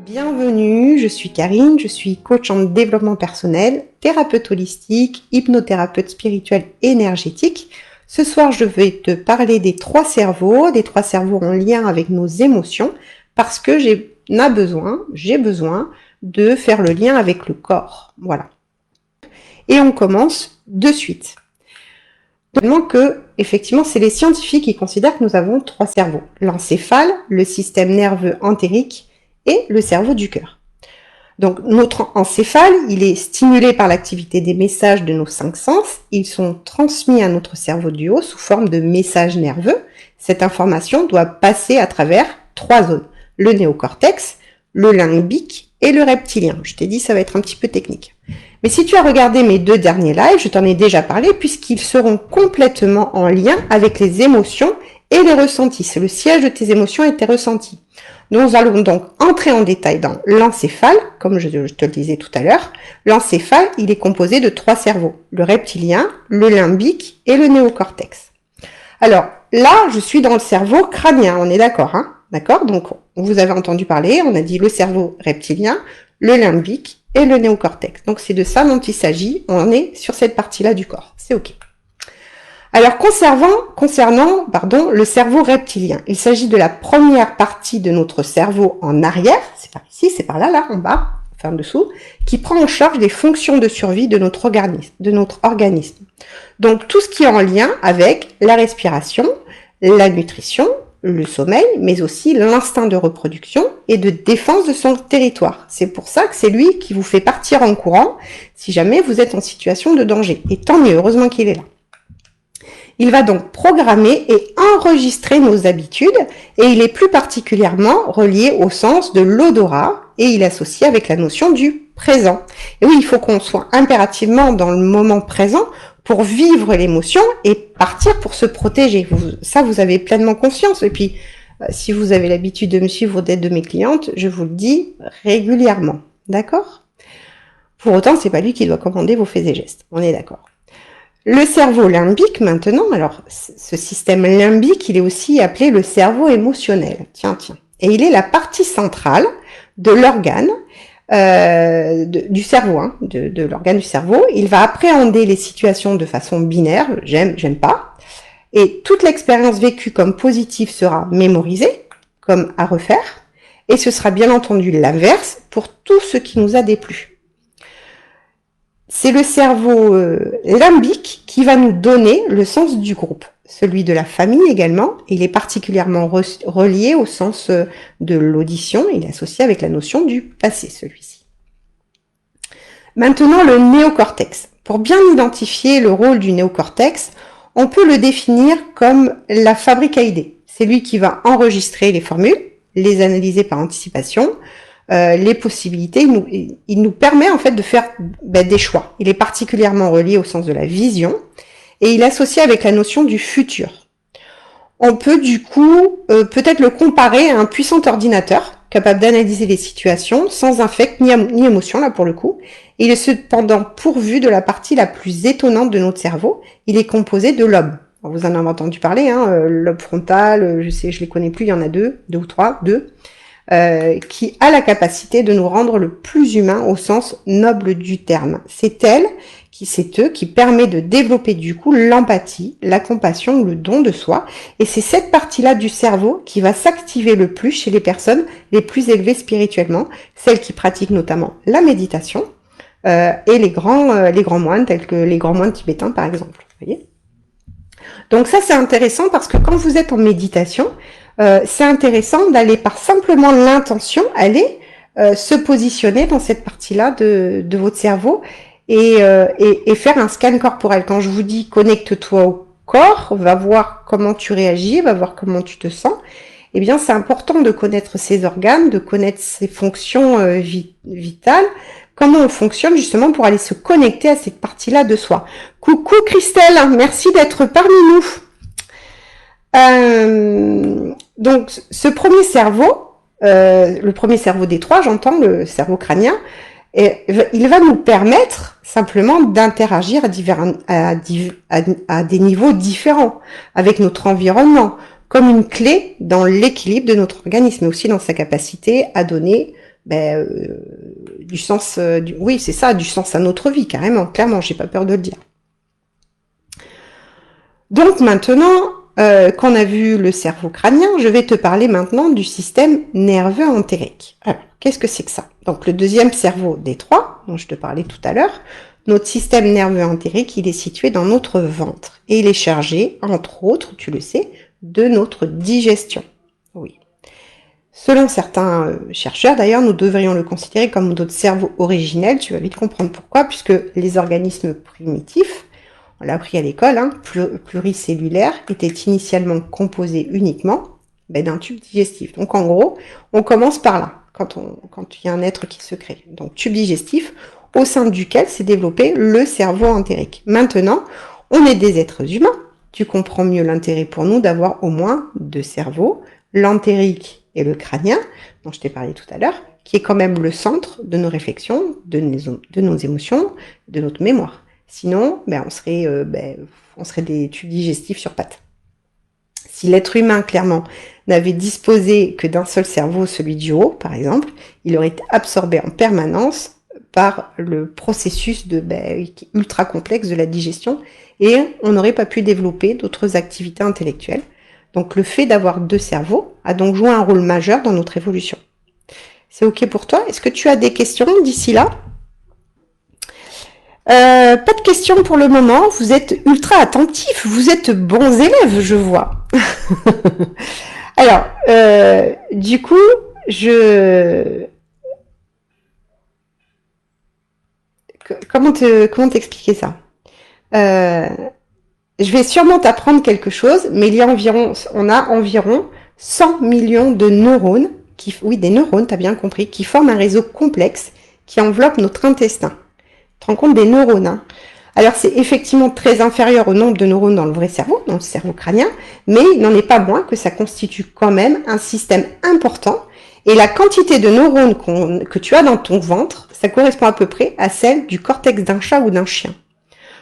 Bienvenue, je suis Karine, je suis coach en développement personnel, thérapeute holistique, hypnothérapeute spirituel énergétique. Ce soir, je vais te parler des trois cerveaux en lien avec nos émotions, parce que j'ai besoin de faire le lien avec le corps. Voilà. Et on commence de suite. Tellement que, effectivement, c'est les scientifiques qui considèrent que nous avons trois cerveaux. L'encéphale, le système nerveux entérique et le cerveau du cœur. Donc, notre encéphale, il est stimulé par l'activité des messages de nos cinq sens. Ils sont transmis à notre cerveau du haut sous forme de messages nerveux. Cette information doit passer à travers trois zones. Le néocortex, le limbique et le reptilien. Je t'ai dit, ça va être un petit peu technique. Mais si tu as regardé mes deux derniers lives, je t'en ai déjà parlé, puisqu'ils seront complètement en lien avec les émotions et les ressentis. C'est le siège de tes émotions et tes ressentis. Nous allons donc entrer en détail dans l'encéphale, comme je te le disais tout à l'heure. L'encéphale, il est composé de trois cerveaux, le reptilien, le limbique et le néocortex. Alors là, je suis dans le cerveau crânien, on est d'accord, hein? D'accord? Donc, vous avez entendu parler, on a dit le cerveau reptilien, le limbique et le néocortex. Donc, c'est de ça dont il s'agit, on est sur cette partie-là du corps, c'est OK. Alors, concernant le cerveau reptilien, il s'agit de la première partie de notre cerveau en arrière, c'est par ici, c'est par là, en bas, enfin en dessous, qui prend en charge les fonctions de survie de notre organisme. Donc, tout ce qui est en lien avec la respiration, la nutrition, le sommeil, mais aussi l'instinct de reproduction et de défense de son territoire. C'est pour ça que c'est lui qui vous fait partir en courant si jamais vous êtes en situation de danger. Et tant mieux, heureusement qu'il est là. Il va donc programmer et enregistrer nos habitudes et il est plus particulièrement relié au sens de l'odorat et il est associé avec la notion du présent. Et oui, il faut qu'on soit impérativement dans le moment présent pour vivre l'émotion et partir pour se protéger. Vous avez pleinement conscience. Et puis, si vous avez l'habitude de me suivre ou d'être de mes clientes, je vous le dis régulièrement. D'accord ? Pour autant, c'est pas lui qui doit commander vos faits et gestes. On est d'accord. Le cerveau limbique, maintenant, alors ce système limbique, il est aussi appelé le cerveau émotionnel. Tiens. Et il est la partie centrale de l'organe du cerveau, de l'organe du cerveau. Il va appréhender les situations de façon binaire, j'aime pas. Et toute l'expérience vécue comme positive sera mémorisée, comme à refaire. Et ce sera bien entendu l'inverse pour tout ce qui nous a déplu. C'est le cerveau limbique qui va nous donner le sens du groupe, celui de la famille également. Il est particulièrement relié au sens de l'audition. Il est associé avec la notion du passé, celui-ci. Maintenant, le néocortex. Pour bien identifier le rôle du néocortex, on peut le définir comme la fabrique à idées. C'est lui qui va enregistrer les formules, les analyser par anticipation, les possibilités, il nous permet en fait de faire des choix. Il est particulièrement relié au sens de la vision et il est associé avec la notion du futur. On peut du coup peut-être le comparer à un puissant ordinateur capable d'analyser les situations sans affect ni émotion là pour le coup. Il est cependant pourvu de la partie la plus étonnante de notre cerveau. Il est composé de lobes. Vous en avez entendu parler, lobe frontal, je les connais plus, il y en a deux ou trois, qui a la capacité de nous rendre le plus humain au sens noble du terme. C'est eux qui permet de développer du coup l'empathie, la compassion, le don de soi. Et c'est cette partie-là du cerveau qui va s'activer le plus chez les personnes les plus élevées spirituellement, celles qui pratiquent notamment la méditation et les grands moines, tels que les grands moines tibétains par exemple. Vous voyez ? Donc ça c'est intéressant parce que quand vous êtes en méditation, c'est intéressant d'aller par simplement l'intention, aller se positionner dans cette partie-là de votre cerveau et faire un scan corporel. Quand je vous dis connecte-toi au corps, va voir comment tu réagis, va voir comment tu te sens, eh bien c'est important de connaître ces organes, de connaître ces fonctions vitales, comment on fonctionne justement pour aller se connecter à cette partie-là de soi. Coucou Christelle, merci d'être parmi nous. Donc, ce premier cerveau, le premier cerveau des trois, j'entends, le cerveau crânien, il va nous permettre simplement d'interagir à des niveaux différents avec notre environnement, comme une clé dans l'équilibre de notre organisme, mais aussi dans sa capacité à donner du sens, oui, c'est ça, du sens à notre vie, carrément, clairement, j'ai pas peur de le dire. Donc maintenant qu'on a vu le cerveau crânien, je vais te parler maintenant du système nerveux entérique. Alors, qu'est-ce que c'est que ça? Donc le deuxième cerveau des trois, dont je te parlais tout à l'heure, notre système nerveux entérique, il est situé dans notre ventre et il est chargé, entre autres, tu le sais, de notre digestion. Oui. Selon certains chercheurs, d'ailleurs, nous devrions le considérer comme notre cerveau originel. Tu vas vite comprendre pourquoi, puisque les organismes primitifs, on l'a appris à l'école, hein, pluricellulaires, étaient initialement composés uniquement d'un tube digestif. Donc en gros, on commence par là, quand il y a un être qui se crée. Donc tube digestif, au sein duquel s'est développé le cerveau entérique. Maintenant, on est des êtres humains. Tu comprends mieux l'intérêt pour nous d'avoir au moins deux cerveaux, l'entérique et le crânien, dont je t'ai parlé tout à l'heure, qui est quand même le centre de nos réflexions, de nos émotions, de notre mémoire. Sinon, on serait des tubes digestifs sur pattes. Si l'être humain, clairement, n'avait disposé que d'un seul cerveau, celui du haut, par exemple, il aurait été absorbé en permanence par le processus ultra complexe de la digestion et on n'aurait pas pu développer d'autres activités intellectuelles. Donc le fait d'avoir deux cerveaux a donc joué un rôle majeur dans notre évolution. C'est ok pour toi? Est-ce que tu as des questions d'ici là? Pas de questions pour le moment, vous êtes ultra attentifs, vous êtes bons élèves, je vois. Alors, du coup, comment t'expliquer ça? Je vais sûrement t'apprendre quelque chose, mais on a environ 100 millions de neurones, des neurones, t'as bien compris, qui forment un réseau complexe qui enveloppe notre intestin. Tu te rends compte des neurones, hein? Alors c'est effectivement très inférieur au nombre de neurones dans le vrai cerveau, dans le cerveau crânien, mais il n'en est pas moins que ça constitue quand même un système important. Et la quantité de neurones que tu as dans ton ventre, ça correspond à peu près à celle du cortex d'un chat ou d'un chien.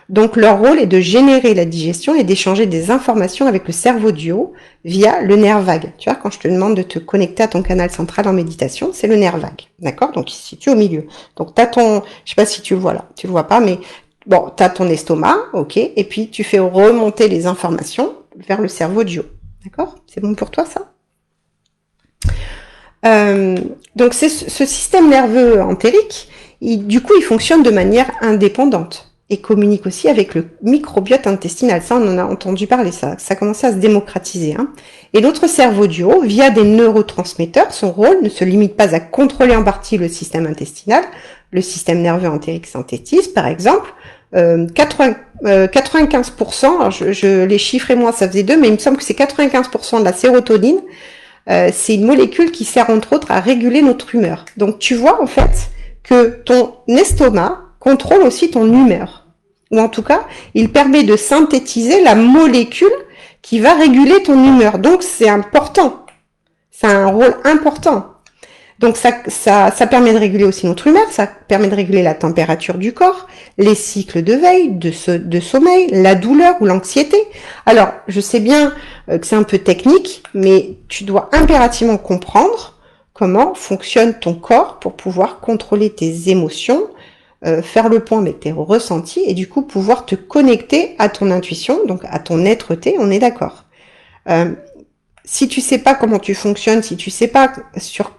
Donc leur rôle est de générer la digestion et d'échanger des informations avec le cerveau du haut via le nerf vague. Tu vois, quand je te demande de te connecter à ton canal central en méditation, c'est le nerf vague. D'accord? Donc il se situe au milieu. Donc tu as je sais pas si tu le vois là, tu le vois pas, mais bon, tu as ton estomac, ok, et puis tu fais remonter les informations vers le cerveau du haut. D'accord? C'est bon pour toi ça? Donc c'est ce système nerveux entérique, du coup il fonctionne de manière indépendante et communique aussi avec le microbiote intestinal. Ça, on en a entendu parler, ça commençait à se démocratiser. Hein. Et notre cerveau du haut, via des neurotransmetteurs, son rôle ne se limite pas à contrôler en partie le système intestinal. Le système nerveux entérique synthétise, par exemple, 95%, alors les chiffres et moi ça faisait 2, mais il me semble que c'est 95% de la sérotonine. C'est une molécule qui sert entre autres à réguler notre humeur. Donc tu vois en fait que ton estomac contrôle aussi ton humeur. Ou en tout cas, il permet de synthétiser la molécule qui va réguler ton humeur. Donc c'est important. C'est un rôle important. Donc ça permet de réguler aussi notre humeur, ça permet de réguler la température du corps, les cycles de veille, de sommeil, la douleur ou l'anxiété. Alors, je sais bien que c'est un peu technique, mais tu dois impérativement comprendre comment fonctionne ton corps pour pouvoir contrôler tes émotions, faire le point avec tes ressentis et du coup pouvoir te connecter à ton intuition, donc à ton être-té, on est d'accord. Si tu sais pas comment tu fonctionnes, si tu sais pas sur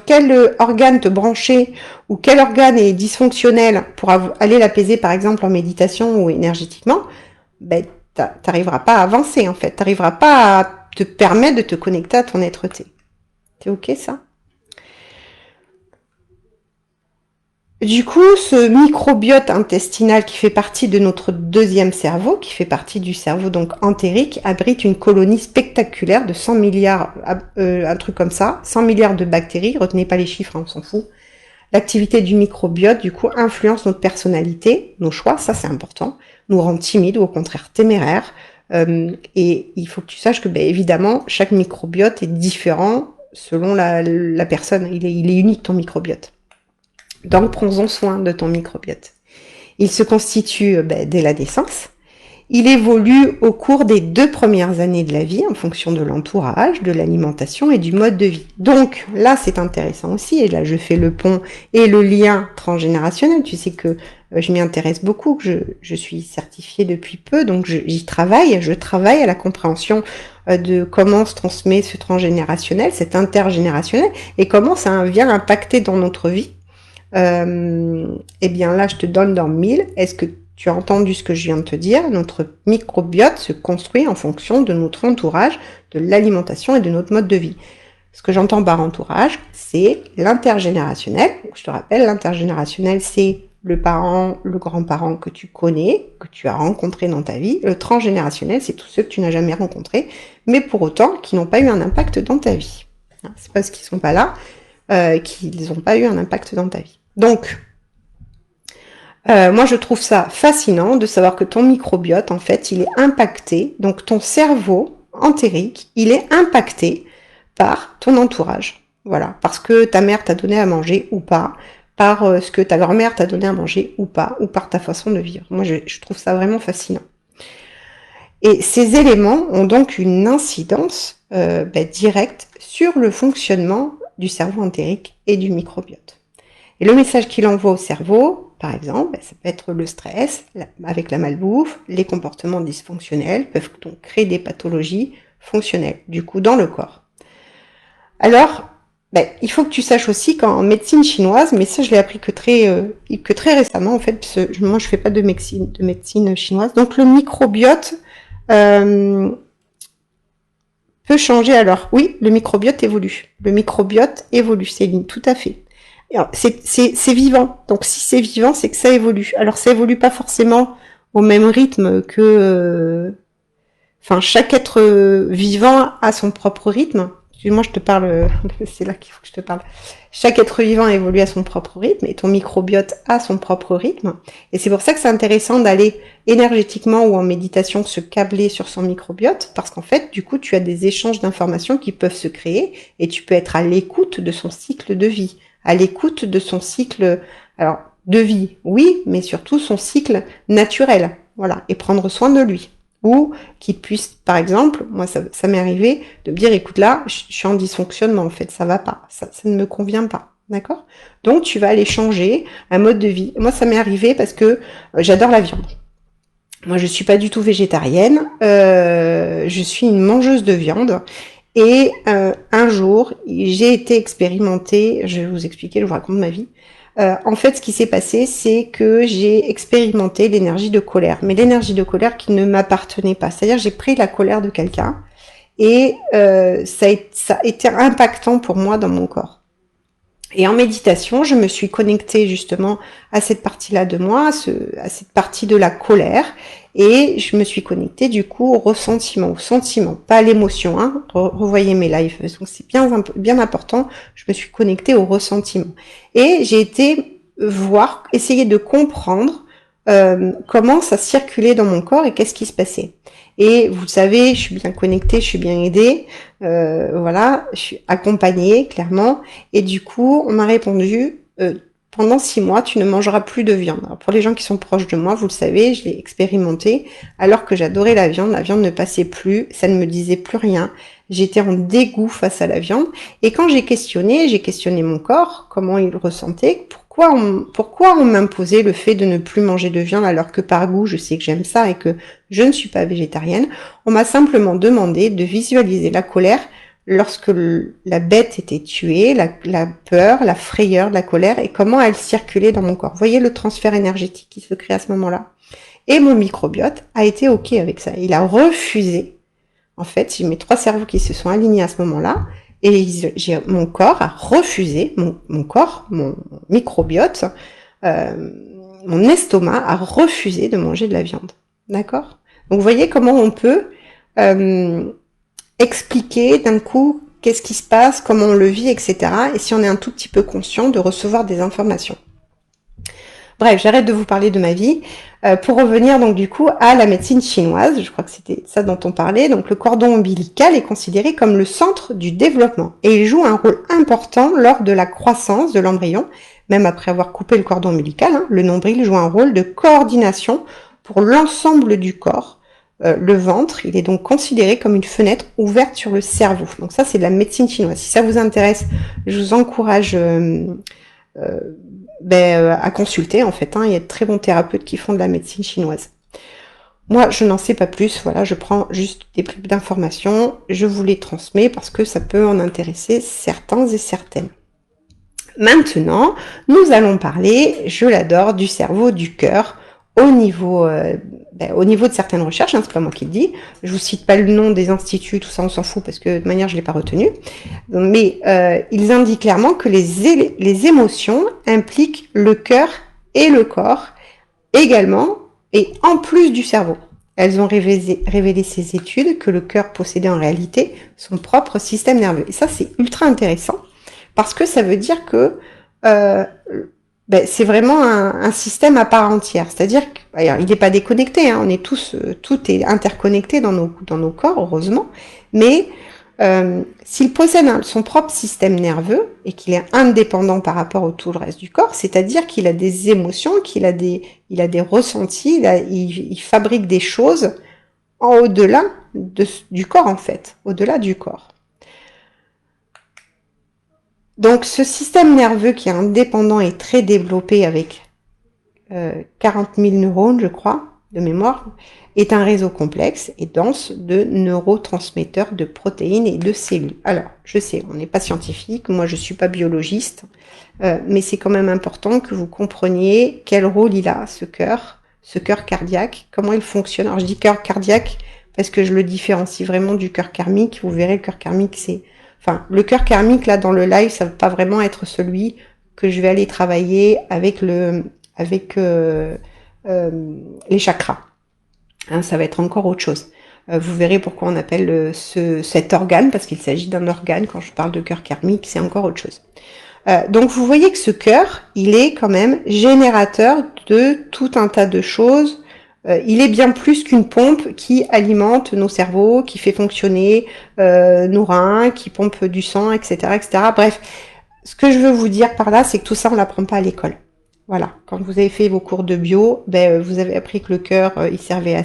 quel organe te brancher ou quel organe est dysfonctionnel pour aller l'apaiser par exemple en méditation ou énergétiquement, t'arriveras pas à avancer en fait, t'arriveras pas à te permettre de te connecter à ton être-té. C'est ok ça? Du coup, ce microbiote intestinal qui fait partie de notre deuxième cerveau, qui fait partie du cerveau donc entérique, abrite une colonie spectaculaire de 100 milliards, un truc comme ça, 100 milliards de bactéries, retenez pas les chiffres, hein, on s'en fout. L'activité du microbiote, du coup, influence notre personnalité, nos choix, ça c'est important, nous rend timides ou au contraire téméraires, et il faut que tu saches que, évidemment, chaque microbiote est différent selon la personne, il est unique ton microbiote. Donc, prends-en soin de ton microbiote. Il se constitue dès la naissance il évolue au cours des 2 premières années de la vie en fonction de l'entourage, de l'alimentation et du mode de vie. Donc là, c'est intéressant aussi, et là je fais le pont et le lien transgénérationnel. Tu sais que je m'y intéresse beaucoup, que je suis certifiée depuis peu, donc j'y travaille, je travaille à la compréhension de comment se transmet ce transgénérationnel, cet intergénérationnel, et comment ça vient impacter dans notre vie. Eh bien là, je te donne dans 1000. Est-ce que tu as entendu ce que je viens de te dire? Notre microbiote se construit en fonction de notre entourage, de l'alimentation et de notre mode de vie. Ce que j'entends par entourage, c'est l'intergénérationnel. Je te rappelle, l'intergénérationnel, c'est le parent, le grand-parent que tu connais, que tu as rencontré dans ta vie. Le transgénérationnel, c'est tous ceux que tu n'as jamais rencontrés, mais pour autant qui n'ont pas eu un impact dans ta vie. C'est parce qu'ils sont pas là, qu'ils n'ont pas eu un impact dans ta vie. Donc, moi je trouve ça fascinant de savoir que ton microbiote, en fait, il est impacté, donc ton cerveau entérique, il est impacté par ton entourage. Voilà, parce que ta mère t'a donné à manger ou pas, par ce que ta grand-mère t'a donné à manger ou pas, ou par ta façon de vivre. Moi, je trouve ça vraiment fascinant. Et ces éléments ont donc une incidence directe sur le fonctionnement du cerveau entérique et du microbiote. Et le message qu'il envoie au cerveau, par exemple, ça peut être le stress, avec la malbouffe, les comportements dysfonctionnels peuvent donc créer des pathologies fonctionnelles, du coup, dans le corps. Alors, il faut que tu saches aussi qu'en médecine chinoise, mais ça je l'ai appris que très récemment en fait, parce que moi je fais pas de médecine chinoise, donc le microbiote peut changer. Alors oui, le microbiote évolue. Le microbiote évolue, Céline, tout à fait. C'est vivant, donc si c'est vivant, c'est que ça évolue. Alors ça évolue pas forcément au même rythme que... chaque être vivant a son propre rythme. Moi, je te parle, c'est là qu'il faut que je te parle. Chaque être vivant évolue à son propre rythme et ton microbiote a son propre rythme. Et c'est pour ça que c'est intéressant d'aller énergétiquement ou en méditation se câbler sur son microbiote parce qu'en fait, du coup, tu as des échanges d'informations qui peuvent se créer et tu peux être à l'écoute de son cycle de vie, à l'écoute de son cycle, alors, de vie, oui, mais surtout son cycle naturel. Voilà. Et prendre soin de lui. Ou qu'il puisse, par exemple, moi ça m'est arrivé de me dire, écoute là, je suis en dysfonctionnement en fait, ça va pas, ça ne me convient pas, d'accord? Donc tu vas aller changer un mode de vie. Moi ça m'est arrivé parce que j'adore la viande. Moi je suis pas du tout végétarienne, je suis une mangeuse de viande. Et un jour, j'ai été expérimentée, je vais vous expliquer, je vous raconte ma vie. En fait, ce qui s'est passé, c'est que j'ai expérimenté l'énergie de colère, mais l'énergie de colère qui ne m'appartenait pas. C'est-à-dire, j'ai pris la colère de quelqu'un et ça a été impactant pour moi dans mon corps. Et en méditation, je me suis connectée justement à cette partie-là de moi, à cette partie de la colère, et je me suis connectée du coup au ressentiment, au sentiment, pas à l'émotion. Hein. Revoyez mes lives, donc c'est bien important. Je me suis connectée au ressentiment, et j'ai été essayer de comprendre comment ça circulait dans mon corps et qu'est-ce qui se passait. Et vous savez, je suis bien connectée, je suis bien aidée, voilà, je suis accompagnée clairement. Et du coup, on m'a répondu pendant 6 mois, tu ne mangeras plus de viande. Alors, pour les gens qui sont proches de moi, vous le savez, je l'ai expérimenté. Alors que j'adorais la viande ne passait plus, ça ne me disait plus rien. J'étais en dégoût face à la viande. Et quand j'ai questionné mon corps, comment il ressentait, pourquoi on m'imposait le fait de ne plus manger de viande alors que par goût, je sais que j'aime ça et que je ne suis pas végétarienne. On m'a simplement demandé de visualiser la colère lorsque la bête était tuée, la peur, la frayeur, la colère et comment elle circulait dans mon corps. Vous voyez le transfert énergétique qui se crée à ce moment-là. Et mon microbiote a été OK avec ça. Il a refusé. En fait, j'ai mes 3 cerveaux qui se sont alignés à ce moment-là. Et mon corps a refusé, mon microbiote, mon estomac a refusé de manger de la viande. D'accord? Donc, vous voyez comment on peut expliquer d'un coup qu'est-ce qui se passe, comment on le vit, etc. Et si on est un tout petit peu conscient de recevoir des informations. Bref, j'arrête de vous parler de ma vie pour revenir donc du coup à la médecine chinoise. Je crois que c'était ça dont on parlait. Donc le cordon ombilical est considéré comme le centre du développement et il joue un rôle important lors de la croissance de l'embryon. Même après avoir coupé le cordon ombilical, le nombril joue un rôle de coordination pour l'ensemble du corps. Le ventre, il est donc considéré comme une fenêtre ouverte sur le cerveau. Donc ça, c'est de la médecine chinoise. Si ça vous intéresse, je vous encourage à consulter, en fait. Il y a de très bons thérapeutes qui font de la médecine chinoise. Moi, je n'en sais pas plus. Voilà, je prends juste des bribes d'informations. Je vous les transmets parce que ça peut en intéresser certains et certaines. Maintenant, nous allons parler, je l'adore, du cerveau, du cœur, au niveau de certaines recherches, c'est pas moi qui le dis, je vous cite pas le nom des instituts, tout ça on s'en fout parce que de manière je l'ai pas retenu, mais ils indiquent clairement que les émotions impliquent le cœur et le corps également, et en plus du cerveau. Elles ont révélé ces études que le cœur possédait en réalité son propre système nerveux. Et ça c'est ultra intéressant, parce que ça veut dire que c'est vraiment un système à part entière. C'est-à-dire qu'il n'est pas déconnecté, on est tous, tout est interconnecté dans nos corps, heureusement, mais s'il possède son propre système nerveux et qu'il est indépendant par rapport au tout le reste du corps, c'est-à-dire qu'il a des émotions, il a des ressentis, il fabrique des choses au-delà du corps en fait, au-delà du corps. Donc ce système nerveux qui est indépendant et très développé avec 40 000 neurones, je crois, de mémoire, est un réseau complexe et dense de neurotransmetteurs, de protéines et de cellules. Alors, je sais, on n'est pas scientifique, moi je suis pas biologiste, mais c'est quand même important que vous compreniez quel rôle il a, ce cœur cardiaque, comment il fonctionne. Alors je dis cœur cardiaque parce que je le différencie vraiment du cœur karmique. Vous verrez, le cœur karmique, le cœur karmique, là, dans le live, ça ne va pas vraiment être celui que je vais aller travailler avec les chakras. Ça va être encore autre chose. Vous verrez pourquoi on appelle cet organe, parce qu'il s'agit d'un organe. Quand je parle de cœur karmique, c'est encore autre chose. Donc vous voyez que ce cœur, il est quand même générateur de tout un tas de choses. Il est bien plus qu'une pompe qui alimente nos cerveaux, qui fait fonctionner nos reins, qui pompe du sang, etc., etc. Bref, ce que je veux vous dire par là, c'est que tout ça, on l'apprend pas à l'école. Voilà, quand vous avez fait vos cours de bio, vous avez appris que le cœur, il servait à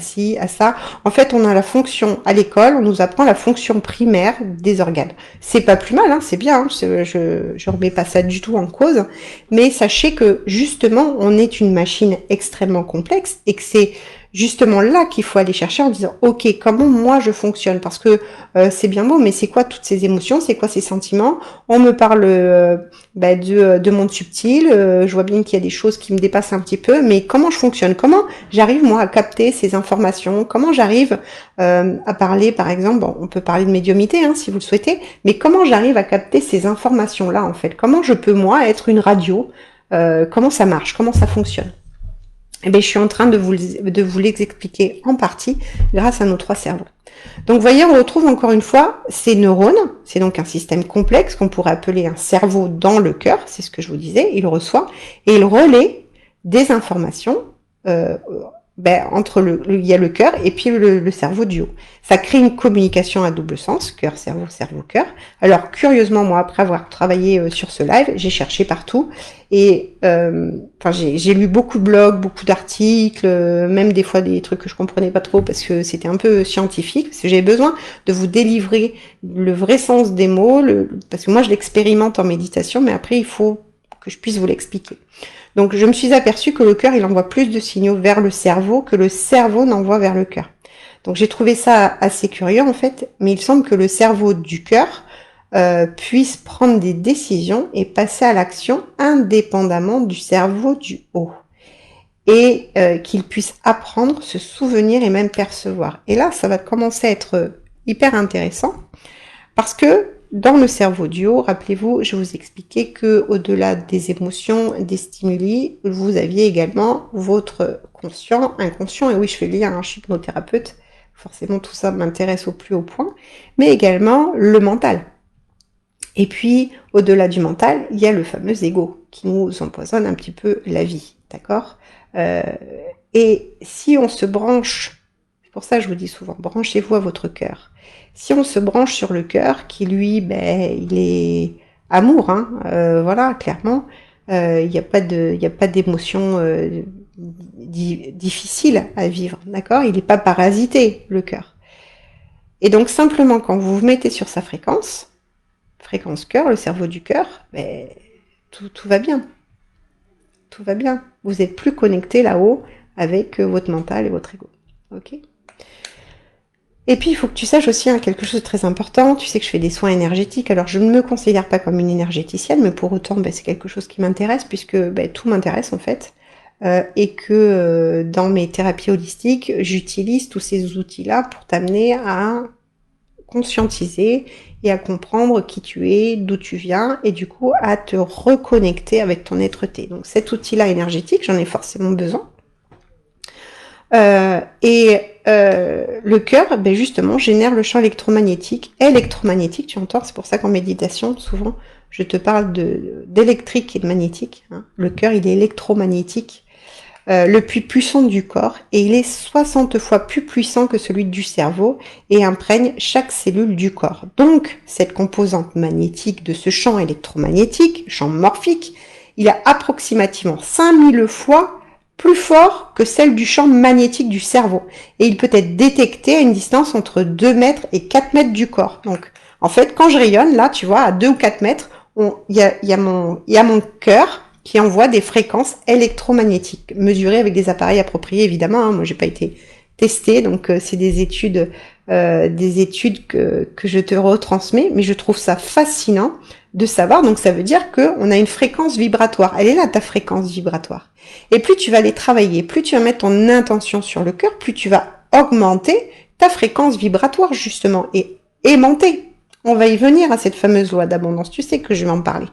ça. En fait, on a la fonction, à l'école, on nous apprend la fonction primaire des organes. C'est pas plus mal, c'est bien, je remets pas ça du tout en cause, mais sachez que, justement, on est une machine extrêmement complexe et que c'est justement là qu'il faut aller chercher en disant ok, comment moi je fonctionne, parce que c'est bien beau, mais c'est quoi toutes ces émotions, c'est quoi ces sentiments, on me parle de monde subtil, je vois bien qu'il y a des choses qui me dépassent un petit peu, mais comment je fonctionne, comment j'arrive moi à capter ces informations, comment j'arrive à parler, par exemple, on peut parler de médiumnité si vous le souhaitez, mais comment j'arrive à capter ces informations là en fait, comment je peux moi être une radio, comment ça marche, comment ça fonctionne. Je suis en train de vous les expliquer en partie grâce à nos 3 cerveaux. Donc, vous voyez, on retrouve encore une fois ces neurones. C'est donc un système complexe qu'on pourrait appeler un cerveau dans le cœur. C'est ce que je vous disais. Il reçoit et il relaie des informations entre il y a le cœur et puis le cerveau du haut. Ça crée une communication à double sens, cœur-cerveau, cerveau-cœur. Alors, curieusement, moi, après avoir travaillé sur ce live, j'ai cherché partout et j'ai lu beaucoup de blogs, beaucoup d'articles, même des fois des trucs que je comprenais pas trop parce que c'était un peu scientifique, parce que j'avais besoin de vous délivrer le vrai sens des mots, parce que moi, je l'expérimente en méditation, mais après, il faut que je puisse vous l'expliquer. Donc, je me suis aperçue que le cœur, il envoie plus de signaux vers le cerveau que le cerveau n'envoie vers le cœur. Donc, j'ai trouvé ça assez curieux, en fait, mais il semble que le cerveau du cœur puisse prendre des décisions et passer à l'action indépendamment du cerveau du haut. Et qu'il puisse apprendre, se souvenir et même percevoir. Et là, ça va commencer à être hyper intéressant, parce que dans le cerveau du haut, rappelez-vous, je vous expliquais que au-delà des émotions, des stimuli, vous aviez également votre conscient, inconscient, et oui, je fais le lien, je suis hypnothérapeute, forcément tout ça m'intéresse au plus haut point, mais également le mental. Et puis, au-delà du mental, il y a le fameux ego qui nous empoisonne un petit peu la vie, d'accord ? Et si on se branche, c'est pour ça que je vous dis souvent, branchez-vous à votre cœur. Si on se branche sur le cœur, qui lui, il est amour, voilà, clairement, il n'y a pas d'émotion difficile à vivre, d'accord? Il n'est pas parasité, le cœur. Et donc, simplement, quand vous vous mettez sur sa fréquence cœur, le cerveau du cœur, ben, tout va bien. Tout va bien. Vous êtes plus connecté là-haut avec votre mental et votre ego. Ok? Et puis, il faut que tu saches aussi quelque chose de très important. Tu sais que je fais des soins énergétiques. Alors, je ne me considère pas comme une énergéticienne, mais pour autant, c'est quelque chose qui m'intéresse, puisque tout m'intéresse, en fait. Et que dans mes thérapies holistiques, j'utilise tous ces outils-là pour t'amener à conscientiser et à comprendre qui tu es, d'où tu viens, et du coup, à te reconnecter avec ton être-té. Donc, cet outil-là énergétique, j'en ai forcément besoin. Le cœur, justement, génère le champ électromagnétique. Électromagnétique, tu entends, c'est pour ça qu'en méditation, souvent, je te parle d'électrique et de magnétique. Hein. Le cœur, il est électromagnétique, le plus puissant du corps, et il est 60 fois plus puissant que celui du cerveau, et imprègne chaque cellule du corps. Donc, cette composante magnétique de ce champ électromagnétique, champ morphique, il est approximativement 5000 fois plus fort que celle du champ magnétique du cerveau. Et il peut être détecté à une distance entre 2 mètres et 4 mètres du corps. Donc, en fait, quand je rayonne, là, tu vois, à 2 ou 4 mètres, il y a mon cœur qui envoie des fréquences électromagnétiques, mesurées avec des appareils appropriés, évidemment. Hein. Moi, j'ai pas été testée, donc c'est des études que je te retransmets, mais je trouve ça fascinant de savoir. Donc, ça veut dire qu'on a une fréquence vibratoire. Elle est là, ta fréquence vibratoire. Et plus tu vas aller travailler, plus tu vas mettre ton intention sur le cœur, plus tu vas augmenter ta fréquence vibratoire, justement, et aimanter. On va y venir à cette fameuse loi d'abondance. Tu sais que je vais en parler.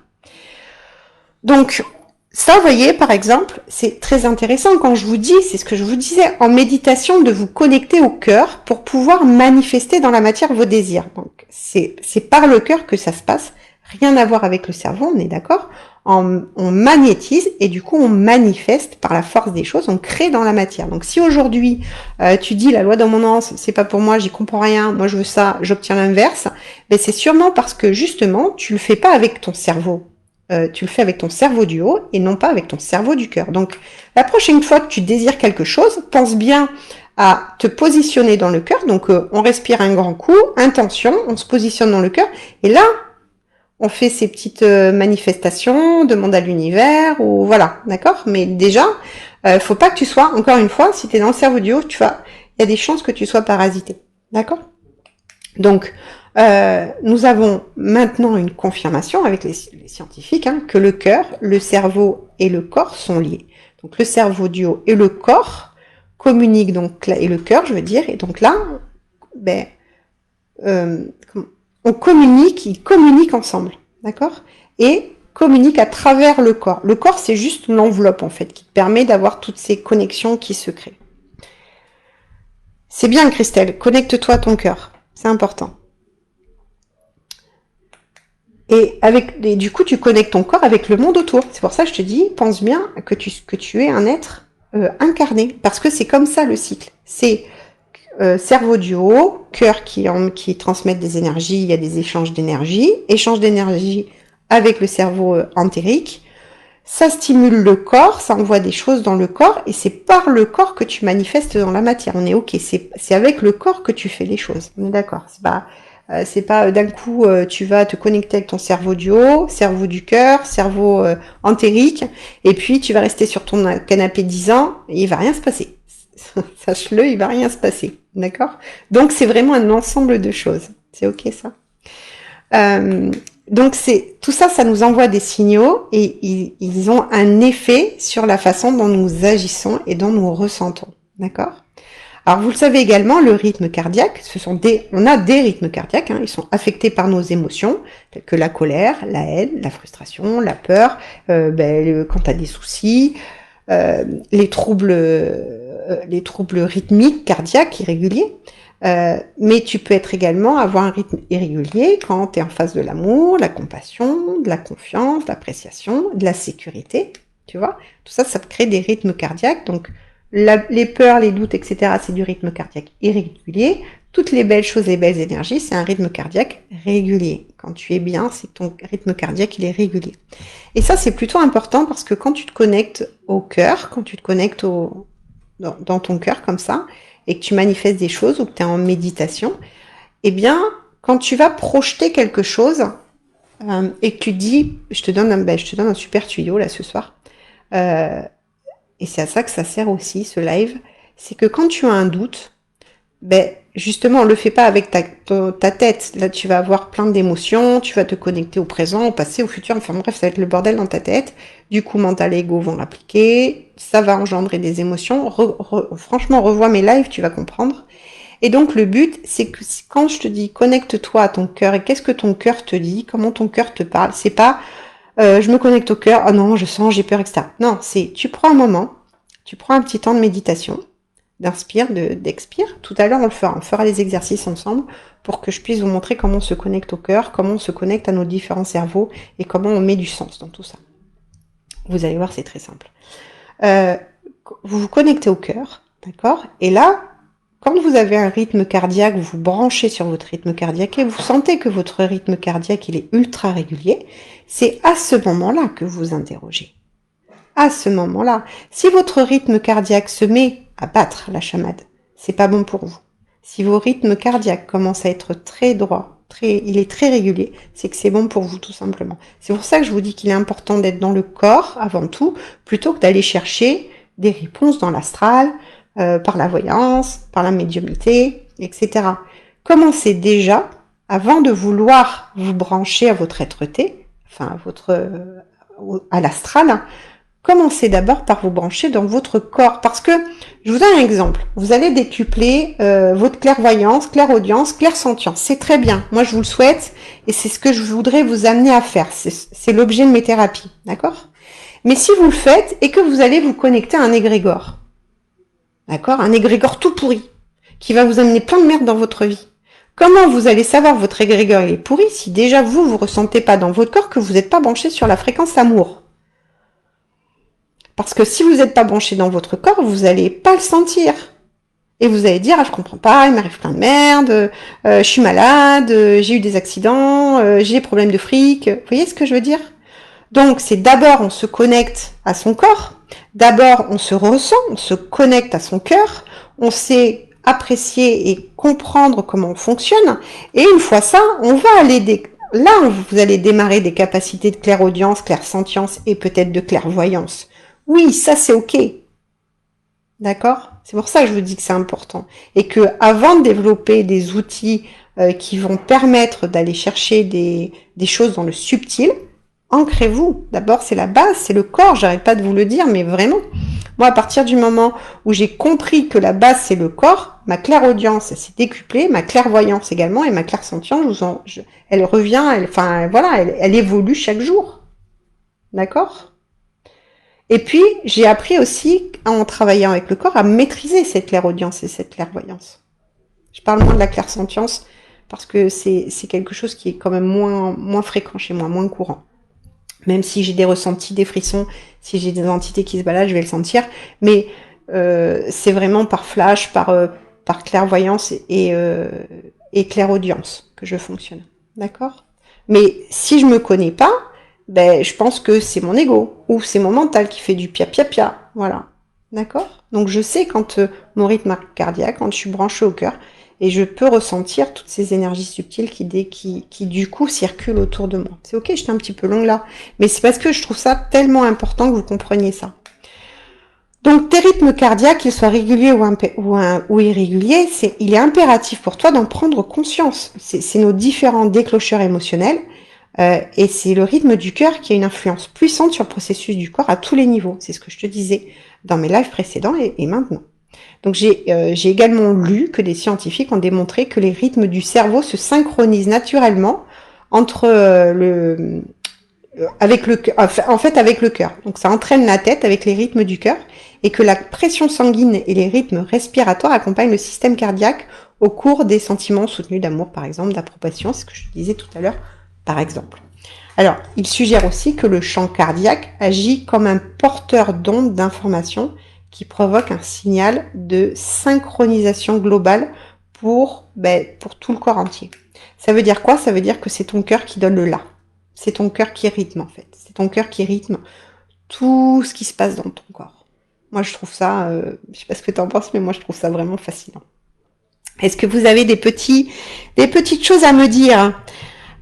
Donc, ça, vous voyez, par exemple, c'est très intéressant quand je vous dis, c'est ce que je vous disais, en méditation, de vous connecter au cœur pour pouvoir manifester dans la matière vos désirs. Donc, c'est par le cœur que ça se passe. Rien à voir avec le cerveau, on est d'accord? On magnétise et du coup on manifeste par la force des choses, on crée dans la matière. Donc si aujourd'hui tu dis la loi d'abondance, c'est pas pour moi, j'y comprends rien, moi je veux ça, j'obtiens l'inverse, c'est sûrement parce que justement tu le fais pas avec ton cerveau. Tu le fais avec ton cerveau du haut et non pas avec ton cerveau du cœur. Donc la prochaine fois que tu désires quelque chose, pense bien à te positionner dans le cœur. Donc on respire un grand coup, intention, on se positionne dans le cœur et là on fait ces petites manifestations, demande à l'univers, ou voilà, d'accord? Mais déjà, faut pas que tu sois, encore une fois, si tu es dans le cerveau du haut, il y a des chances que tu sois parasité, d'accord? Donc, nous avons maintenant une confirmation avec les scientifiques que le cœur, le cerveau et le corps sont liés. Donc, le cerveau du haut et le corps communiquent donc et le cœur, je veux dire, et donc là, on communique, ils communiquent ensemble, d'accord? Et communiquent à travers le corps. Le corps, c'est juste l'enveloppe, en fait, qui te permet d'avoir toutes ces connexions qui se créent. C'est bien, Christelle, connecte-toi à ton cœur. C'est important. Et du coup, tu connectes ton corps avec le monde autour. C'est pour ça que je te dis, pense bien que tu es un être incarné. Parce que c'est comme ça, le cycle. C'est cerveau du haut, cœur qui transmettent des énergies, il y a des échange d'énergie avec le cerveau entérique, ça stimule le corps, ça envoie des choses dans le corps, et c'est par le corps que tu manifestes dans la matière. On est ok, c'est avec le corps que tu fais les choses. On est d'accord. C'est pas d'un coup tu vas te connecter avec ton cerveau du haut, cerveau du cœur, cerveau entérique, et puis tu vas rester sur ton canapé 10 ans, et il va rien se passer. Sache-le, il va rien se passer, d'accord? Donc c'est vraiment un ensemble de choses. C'est ok ça? Donc tout ça, ça nous envoie des signaux et ils ont un effet sur la façon dont nous agissons et dont nous ressentons, d'accord? Alors vous le savez également, le rythme cardiaque, on a des rythmes cardiaques, ils sont affectés par nos émotions, telles que la colère, la haine, la frustration, la peur, quand tu as des soucis, les troubles rythmiques, cardiaques, irréguliers. Mais tu peux avoir un rythme irrégulier quand tu es en face de l'amour, la compassion, de la confiance, de l'appréciation, de la sécurité. Tu vois, tout ça, ça te crée des rythmes cardiaques. Donc, les peurs, les doutes, etc., c'est du rythme cardiaque irrégulier. Toutes les belles choses, les belles énergies, c'est un rythme cardiaque régulier. Quand tu es bien, c'est que ton rythme cardiaque, il est régulier. Et ça, c'est plutôt important parce que quand tu te connectes au cœur, quand tu te connectes dans ton cœur comme ça, et que tu manifestes des choses ou que tu es en méditation, eh bien, quand tu vas projeter quelque chose et que tu dis, je te donne un super tuyau là ce soir, et c'est à ça que ça sert aussi ce live, c'est que quand tu as un doute, justement, on le fait pas avec ta tête. Là, tu vas avoir plein d'émotions, tu vas te connecter au présent, au passé, au futur. Enfin bref, ça va être le bordel dans ta tête. Du coup, mental et ego vont l'appliquer. Ça va engendrer des émotions. Franchement, revois mes lives, tu vas comprendre. Et donc, le but, c'est que quand je te dis connecte-toi à ton cœur et qu'est-ce que ton cœur te dit, comment ton cœur te parle, c'est pas je me connecte au cœur, oh non, je sens, j'ai peur, etc. Non, c'est tu prends un moment, tu prends un petit temps de méditation, d'inspire, d'expire. Tout à l'heure, on fera les exercices ensemble pour que je puisse vous montrer comment on se connecte au cœur, comment on se connecte à nos différents cerveaux et comment on met du sens dans tout ça. Vous allez voir, c'est très simple. Vous vous connectez au cœur, d'accord? Et là, quand vous avez un rythme cardiaque, vous vous branchez sur votre rythme cardiaque et vous sentez que votre rythme cardiaque, il est ultra régulier, c'est à ce moment-là que vous vous interrogez. À ce moment-là, si votre rythme cardiaque se met à battre la chamade, c'est pas bon pour vous. Si vos rythmes cardiaques commencent à être très droits, il est très régulier, c'est que c'est bon pour vous tout simplement. C'est pour ça que je vous dis qu'il est important d'être dans le corps avant tout, plutôt que d'aller chercher des réponses dans l'astral, par la voyance, par la médiumnité, etc. Commencez déjà, avant de vouloir vous brancher à votre être-té, enfin à l'astral, commencez d'abord par vous brancher dans votre corps. Parce que, je vous donne un exemple, vous allez décupler votre clairvoyance, clairaudience, clairsentience. C'est très bien, moi je vous le souhaite, et c'est ce que je voudrais vous amener à faire. C'est l'objet de mes thérapies, d'accord? Mais si vous le faites, et que vous allez vous connecter à un égrégore, d'accord? Un égrégore tout pourri, qui va vous amener plein de merde dans votre vie. Comment vous allez savoir votre égrégore il est pourri si déjà vous ressentez pas dans votre corps que vous n'êtes pas branché sur la fréquence amour? Parce que si vous n'êtes pas branché dans votre corps, vous n'allez pas le sentir. Et vous allez dire, ah, je comprends pas, il m'arrive plein de merde, je suis malade, j'ai eu des accidents, j'ai des problèmes de fric. Vous voyez ce que je veux dire? Donc, c'est d'abord, on se connecte à son corps. D'abord, on se ressent, on se connecte à son cœur. On sait apprécier et comprendre comment on fonctionne. Et une fois ça, on va aller là, vous allez démarrer des capacités de clairaudience, clairsentience et peut-être de clairvoyance. Oui, ça c'est ok. D'accord? C'est pour ça que je vous dis que c'est important. Et que avant de développer des outils qui vont permettre d'aller chercher des choses dans le subtil, ancrez-vous. D'abord, c'est la base, c'est le corps. J'arrête pas de vous le dire, mais vraiment. Moi, à partir du moment où j'ai compris que la base, c'est le corps, ma clairaudience s'est décuplée, ma clairvoyance également, et ma clairsentience, elle revient, elle évolue chaque jour. D'accord? Et puis, j'ai appris aussi, en travaillant avec le corps, à maîtriser cette clairaudience et cette clairvoyance. Je parle moins de la clairsentience parce que c'est quelque chose qui est quand même moins fréquent chez moi, moins courant. Même si j'ai des ressentis, des frissons, si j'ai des entités qui se baladent, je vais le sentir. Mais c'est vraiment par flash, par clairvoyance et clairaudience que je fonctionne. D'accord? Mais si je me connais pas, je pense que c'est mon ego ou c'est mon mental qui fait du pia. Voilà. D'accord? Donc je sais quand mon rythme cardiaque, quand je suis branchée au cœur, et je peux ressentir toutes ces énergies subtiles qui du coup circulent autour de moi. C'est ok, j'étais un petit peu longue là, mais c'est parce que je trouve ça tellement important que vous compreniez ça. Donc tes rythmes cardiaques, qu'ils soient réguliers ou irréguliers, il est impératif pour toi d'en prendre conscience. C'est nos différents déclencheurs émotionnels. Et c'est le rythme du cœur qui a une influence puissante sur le processus du corps à tous les niveaux. C'est ce que je te disais dans mes lives précédents et maintenant. Donc j'ai également lu que des scientifiques ont démontré que les rythmes du cerveau se synchronisent naturellement entre avec le cœur. Donc ça entraîne la tête avec les rythmes du cœur et que la pression sanguine et les rythmes respiratoires accompagnent le système cardiaque au cours des sentiments soutenus d'amour, par exemple, d'approbation, c'est ce que je te disais tout à l'heure, par exemple. Alors, il suggère aussi que le champ cardiaque agit comme un porteur d'ondes d'information qui provoque un signal de synchronisation globale pour tout le corps entier. Ça veut dire quoi? Ça veut dire que c'est ton cœur qui donne le là. C'est ton cœur qui rythme, en fait. C'est ton cœur qui rythme tout ce qui se passe dans ton corps. Moi, je trouve ça, je sais pas ce que tu en penses, mais moi, je trouve ça vraiment fascinant. Est-ce que vous avez des petites choses à me dire?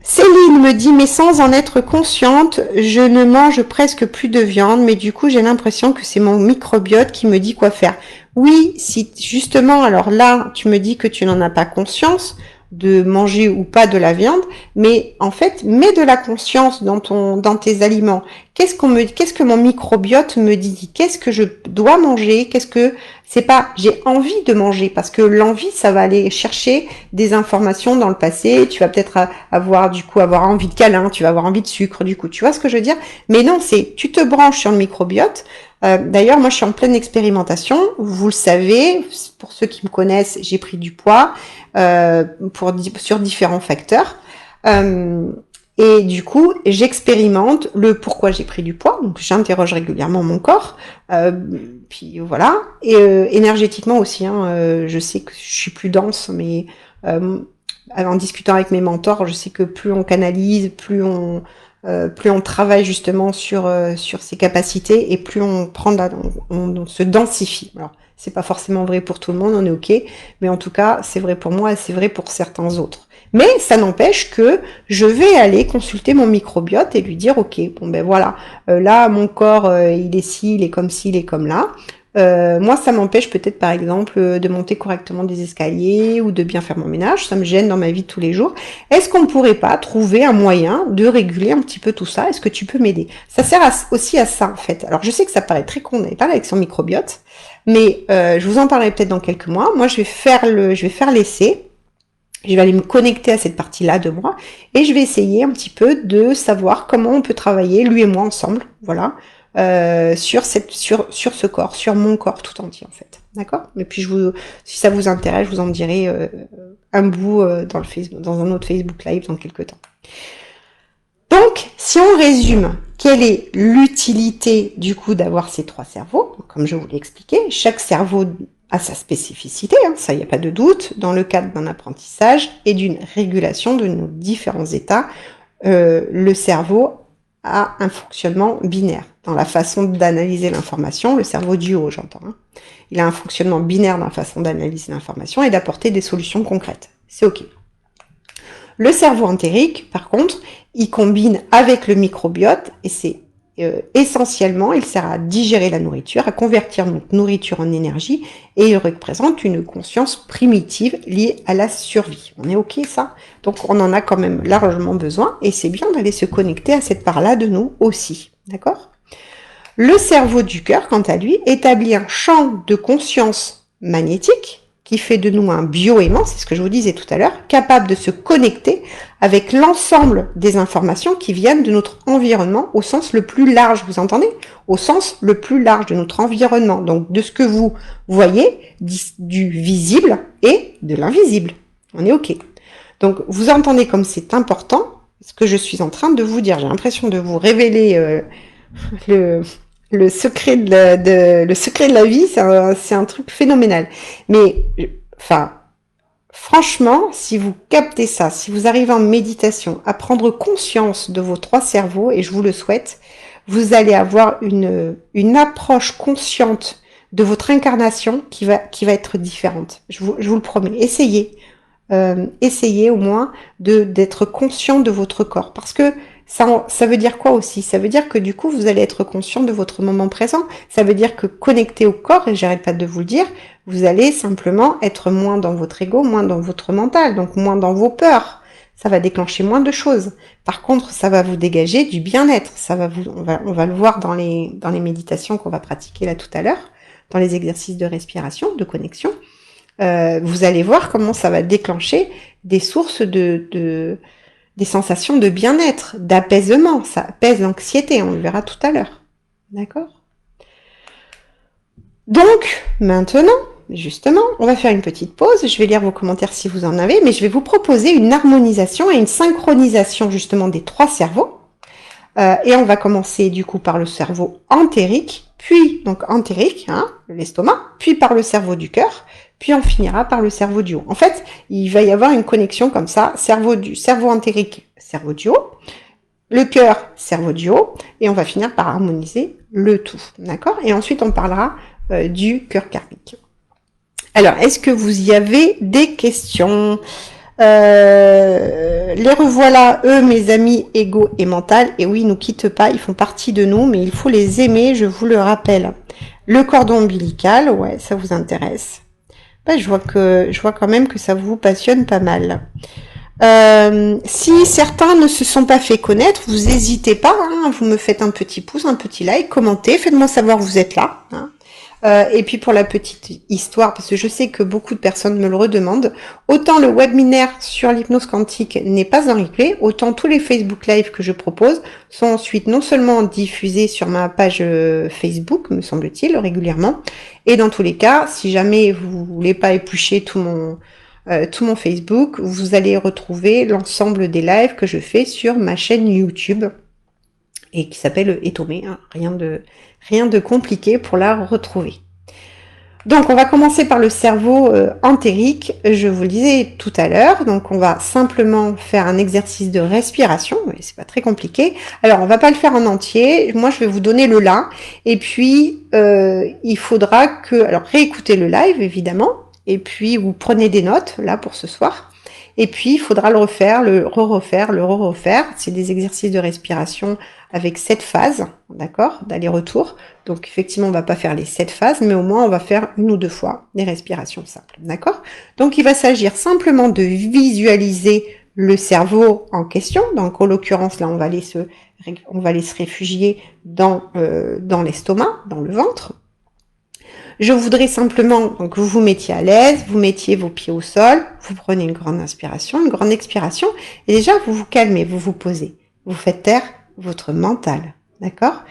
Céline me dit, mais sans en être consciente, je ne mange presque plus de viande, mais du coup, j'ai l'impression que c'est mon microbiote qui me dit quoi faire. Oui, si justement, alors là, tu me dis que tu n'en as pas conscience de manger ou pas de la viande, mais en fait, mets de la conscience dans tes aliments. Qu'est-ce que mon microbiote me dit? Qu'est-ce que je dois manger? C'est pas, j'ai envie de manger, parce que l'envie, ça va aller chercher des informations dans le passé. Tu vas peut-être avoir envie de câlin, tu vas avoir envie de sucre, du coup. Tu vois ce que je veux dire? Mais non, tu te branches sur le microbiote. D'ailleurs, moi, je suis en pleine expérimentation. Vous le savez, pour ceux qui me connaissent, j'ai pris du poids sur différents facteurs. Et du coup, j'expérimente le pourquoi j'ai pris du poids. Donc, j'interroge régulièrement mon corps. Puis voilà. Et énergétiquement aussi. Je sais que je suis plus dense, mais en discutant avec mes mentors, je sais que plus on canalise, plus on travaille justement sur ses capacités et plus on on se densifie. Alors, c'est pas forcément vrai pour tout le monde, on est ok, mais en tout cas, c'est vrai pour moi et c'est vrai pour certains autres. Mais ça n'empêche que je vais aller consulter mon microbiote et lui dire, ok, bon ben voilà, là mon corps il est ci, il est comme ci, il est comme là. Moi, ça m'empêche peut-être, par exemple, de monter correctement des escaliers ou de bien faire mon ménage. Ça me gêne dans ma vie de tous les jours. Est-ce qu'on ne pourrait pas trouver un moyen de réguler un petit peu tout ça? Est-ce que tu peux m'aider? Ça sert aussi à ça, en fait. Alors, je sais que ça paraît très con d'aller parler avec son microbiote, mais je vous en parlerai peut-être dans quelques mois. Moi, je vais faire l'essai. Je vais aller me connecter à cette partie-là de moi et je vais essayer un petit peu de savoir comment on peut travailler, lui et moi ensemble, voilà, sur ce corps, sur mon corps tout entier en fait. D'accord? Et puis si ça vous intéresse, je vous en dirai un bout dans un autre Facebook Live dans quelques temps. Donc, si on résume, quelle est l'utilité du coup d'avoir ces trois cerveaux? Comme je vous l'ai expliqué, chaque cerveau a sa spécificité, ça il n'y a pas de doute, dans le cadre d'un apprentissage et d'une régulation de nos différents états. Le cerveau a un fonctionnement binaire dans la façon d'analyser l'information, le cerveau du haut j'entends. Il a un fonctionnement binaire dans la façon d'analyser l'information et d'apporter des solutions concrètes. C'est ok. Le cerveau entérique, par contre, il combine avec le microbiote et c'est essentiellement, il sert à digérer la nourriture, à convertir notre nourriture en énergie et il représente une conscience primitive liée à la survie. On est ok ça? Donc on en a quand même largement besoin et c'est bien d'aller se connecter à cette part-là de nous aussi. D'accord? Le cerveau du cœur, quant à lui, établit un champ de conscience magnétique qui fait de nous un bioaimant, c'est ce que je vous disais tout à l'heure, capable de se connecter avec l'ensemble des informations qui viennent de notre environnement au sens le plus large, vous entendez? Au sens le plus large de notre environnement, donc de ce que vous voyez, du visible et de l'invisible. On est ok. Donc vous entendez comme c'est important ce que je suis en train de vous dire. J'ai l'impression de vous révéler le secret de la vie, c'est un truc phénoménal. Mais, franchement, si vous captez ça, si vous arrivez en méditation à prendre conscience de vos trois cerveaux, et je vous le souhaite, vous allez avoir une approche consciente de votre incarnation qui va être différente. Je vous le promets. Essayez. Essayez au moins d'être conscient de votre corps. Parce que ça veut dire quoi aussi? Ça veut dire que du coup, vous allez être conscient de votre moment présent. Ça veut dire que connecté au corps, et j'arrête pas de vous le dire, vous allez simplement être moins dans votre ego, moins dans votre mental, donc moins dans vos peurs. Ça va déclencher moins de choses. Par contre, ça va vous dégager du bien-être. On va le voir dans les méditations qu'on va pratiquer là tout à l'heure, dans les exercices de respiration, de connexion. Vous allez voir comment ça va déclencher des sources des sensations de bien-être, d'apaisement. Ça apaise l'anxiété, on le verra tout à l'heure. D'accord? Donc, maintenant, justement, on va faire une petite pause. Je vais lire vos commentaires si vous en avez, mais je vais vous proposer une harmonisation et une synchronisation justement des trois cerveaux. Et on va commencer du coup par le cerveau entérique, puis donc entérique, l'estomac, puis par le cerveau du cœur, puis on finira par le cerveau du haut. En fait, il va y avoir une connexion comme ça, cerveau entérique, cerveau du haut, le cœur, cerveau du haut, et on va finir par harmoniser le tout, d'accord? Et ensuite, on parlera du cœur karmique. Alors, est-ce que vous y avez des questions? Les revoilà, eux, mes amis égaux et mental. Et oui, ils nous quittent pas, ils font partie de nous, mais il faut les aimer, je vous le rappelle. Le cordon ombilical, ouais, ça vous intéresse. Ben, je vois quand même que ça vous passionne pas mal. Si certains ne se sont pas fait connaître, vous n'hésitez pas, hein, vous me faites un petit pouce, un petit like, commentez, faites-moi savoir que vous êtes là. Hein. Et puis pour la petite histoire, parce que je sais que beaucoup de personnes me le redemandent, autant le webinaire sur l'hypnose quantique n'est pas en replay, autant tous les Facebook Live que je propose sont ensuite non seulement diffusés sur ma page Facebook, me semble-t-il, régulièrement, et dans tous les cas, si jamais vous voulez pas éplucher tout mon Facebook, vous allez retrouver l'ensemble des lives que je fais sur ma chaîne YouTube et qui s'appelle Etomé, hein, rien de compliqué pour la retrouver. Donc on va commencer par le cerveau entérique, je vous le disais tout à l'heure, donc on va simplement faire un exercice de respiration, c'est pas très compliqué. Alors on va pas le faire en entier, moi je vais vous donner le là, et puis il faudra alors réécouter le live évidemment, et puis vous prenez des notes là pour ce soir, et puis il faudra le refaire, le re-refaire, c'est des exercices de respiration avec 7 phases, d'accord, d'aller-retour. Donc effectivement, on va pas faire les 7 phases, mais au moins on va faire 1 ou 2 fois des respirations simples, d'accord? Donc il va s'agir simplement de visualiser le cerveau en question. Donc en l'occurrence là, on va aller se réfugier dans l'estomac, dans le ventre. Je voudrais simplement que vous vous mettiez à l'aise, vous mettiez vos pieds au sol, vous prenez une grande inspiration, une grande expiration, et déjà vous vous calmez, vous vous posez, vous faites taire votre mental, d'accord?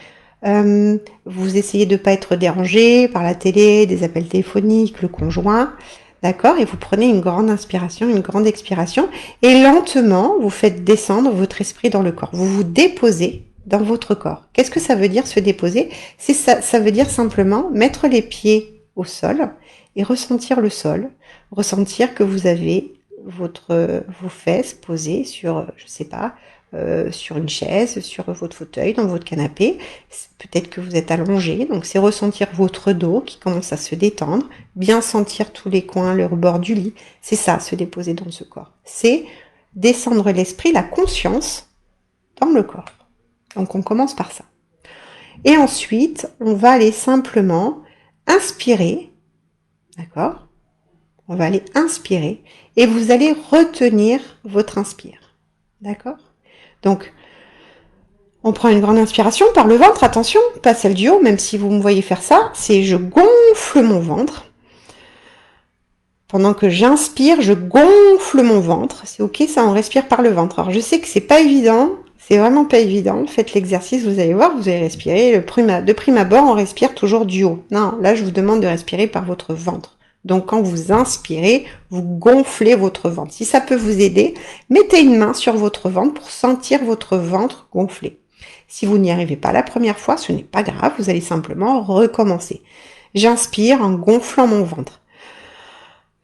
Vous essayez de ne pas être dérangé par la télé, des appels téléphoniques, le conjoint, d'accord? Et vous prenez une grande inspiration, une grande expiration, et lentement vous faites descendre votre esprit dans le corps. Vous vous déposez dans votre corps. Qu'est-ce que ça veut dire se déposer? C'est ça, ça veut dire simplement mettre les pieds au sol et ressentir le sol, ressentir que vous avez vos fesses posées sur, je sais pas, sur une chaise, sur votre fauteuil, dans votre canapé. Peut-être que vous êtes allongé, donc c'est ressentir votre dos qui commence à se détendre, bien sentir tous les coins, le rebord du lit. C'est ça, se déposer dans ce corps. C'est descendre l'esprit, la conscience dans le corps. Donc on commence par ça. Et ensuite, on va aller simplement inspirer, d'accord? On va aller inspirer et vous allez retenir votre inspire, d'accord? Donc, on prend une grande inspiration par le ventre, attention, pas celle du haut, même si vous me voyez faire ça, c'est je gonfle mon ventre. Pendant que j'inspire, je gonfle mon ventre. C'est ok, ça, on respire par le ventre. Alors, je sais que c'est pas évident, c'est vraiment pas évident. Faites l'exercice, vous allez voir, vous allez respirer. De prime abord, on respire toujours du haut. Non, là, je vous demande de respirer par votre ventre. Donc, quand vous inspirez, vous gonflez votre ventre. Si ça peut vous aider, mettez une main sur votre ventre pour sentir votre ventre gonfler. Si vous n'y arrivez pas la première fois, ce n'est pas grave, vous allez simplement recommencer. J'inspire en gonflant mon ventre.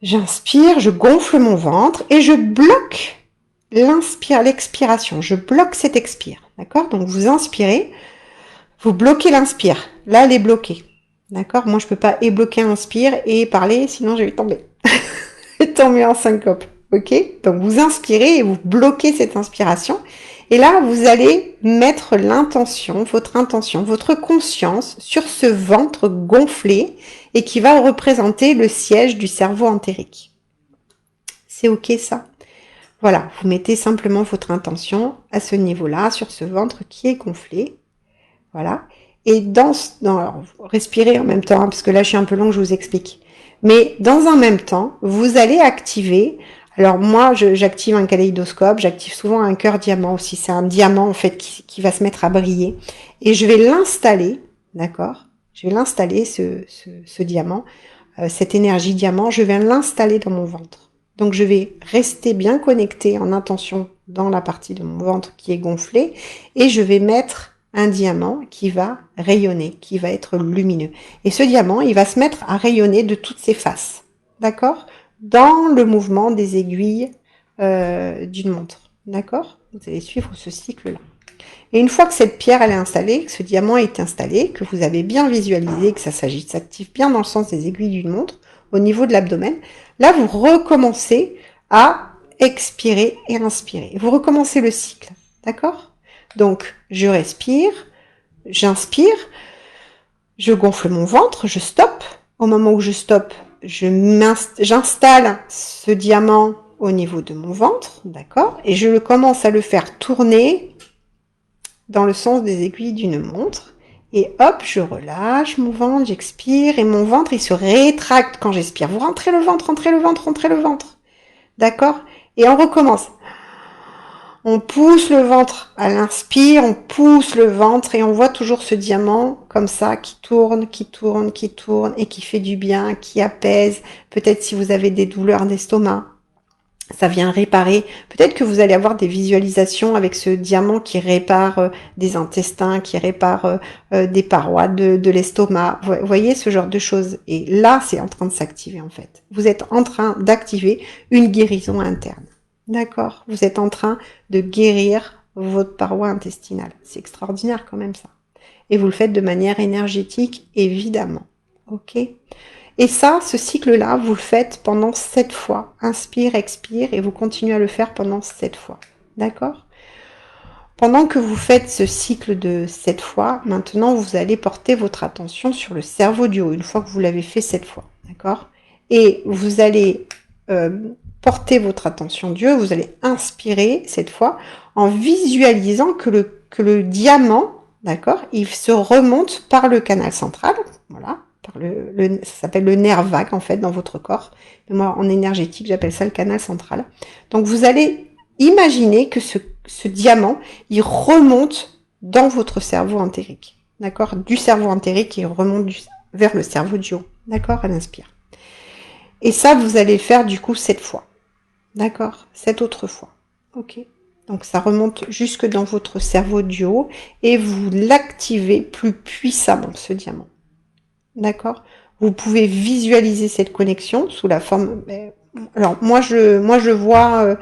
J'inspire, je gonfle mon ventre et je bloque l'expiration. Je bloque cette expire. D'accord? Donc vous inspirez, vous bloquez l'inspire. Là, elle est bloquée. D'accord? Moi, je peux pas bloquer inspire et parler, sinon je vais tomber. Tomber en syncope. Ok? Donc vous inspirez et vous bloquez cette inspiration. Et là, vous allez mettre votre conscience sur ce ventre gonflé et qui va représenter le siège du cerveau entérique. C'est ok ça? Voilà, vous mettez simplement votre intention à ce niveau-là, sur ce ventre qui est gonflé. Voilà. Et alors, respirez en même temps, parce que là je suis un peu longue, je vous explique. Mais dans un même temps, vous allez activer. Alors moi, j'active un kaléidoscope, j'active souvent un cœur diamant aussi. C'est un diamant en fait qui va se mettre à briller. Et je vais l'installer, d'accord? Je vais l'installer, ce diamant, cette énergie diamant, je vais l'installer dans mon ventre. Donc je vais rester bien connectée en intention dans la partie de mon ventre qui est gonflée. Et je vais mettre un diamant qui va rayonner, qui va être lumineux. Et ce diamant, il va se mettre à rayonner de toutes ses faces. D'accord? Dans le mouvement des aiguilles d'une montre. D'accord? Vous allez suivre ce cycle-là. Et une fois que cette pierre elle est installée, que ce diamant est installé, que vous avez bien visualisé, que ça s'active bien dans le sens des aiguilles d'une montre, au niveau de l'abdomen, là vous recommencez à expirer et inspirer. Vous recommencez le cycle, d'accord? Donc je respire, j'inspire, je gonfle mon ventre, je stoppe. Au moment où je stoppe, j'installe ce diamant au niveau de mon ventre, d'accord? Et je commence à le faire tourner dans le sens des aiguilles d'une montre. Et hop, je relâche mon ventre, j'expire, et mon ventre, il se rétracte quand j'expire. Vous rentrez le ventre, rentrez le ventre, rentrez le ventre. D'accord? Et on recommence. On pousse le ventre à l'inspire, on pousse le ventre et on voit toujours ce diamant comme ça qui tourne, qui tourne, qui tourne et qui fait du bien, qui apaise. Peut-être si vous avez des douleurs d'estomac, ça vient réparer. Peut-être que vous allez avoir des visualisations avec ce diamant qui répare des intestins, qui répare des parois de l'estomac. Vous voyez ce genre de choses. Et là, c'est en train de s'activer en fait. Vous êtes en train d'activer une guérison interne. D'accord? Vous êtes en train de guérir votre paroi intestinale. C'est extraordinaire quand même ça. Et vous le faites de manière énergétique, évidemment. Ok? Et ça, ce cycle-là, vous le faites pendant 7 fois. Inspire, expire, et vous continuez à le faire pendant 7 fois. D'accord? Pendant que vous faites ce cycle de 7 fois, maintenant, vous allez porter votre attention sur le cerveau du haut, une fois que vous l'avez fait 7 fois. D'accord? Et vous allez porter votre attention Dieu, vous allez inspirer cette fois en visualisant que le diamant, d'accord, il se remonte par le canal central, voilà, ça s'appelle le nerf vague en fait dans votre corps. Mais moi en énergétique j'appelle ça le canal central. Donc vous allez imaginer que ce diamant, il remonte dans votre cerveau entérique, d'accord, du cerveau entérique il remonte vers le cerveau du haut, d'accord, à l'inspire. Et ça vous allez le faire du coup 7 fois. D'accord, 7 autres fois. Ok. Donc ça remonte jusque dans votre cerveau du haut et vous l'activez plus puissamment, ce diamant. D'accord? Vous pouvez visualiser cette connexion sous la forme... Alors moi je vois,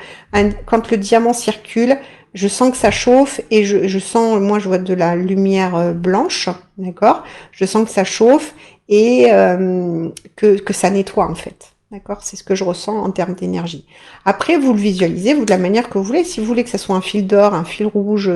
quand le diamant circule, je sens que ça chauffe et je sens, moi je vois de la lumière blanche, d'accord? Je sens que ça chauffe et que ça nettoie en fait. D'accord? C'est ce que je ressens en termes d'énergie. Après, vous le visualisez, vous de la manière que vous voulez. Si vous voulez que ça soit un fil d'or, un fil rouge,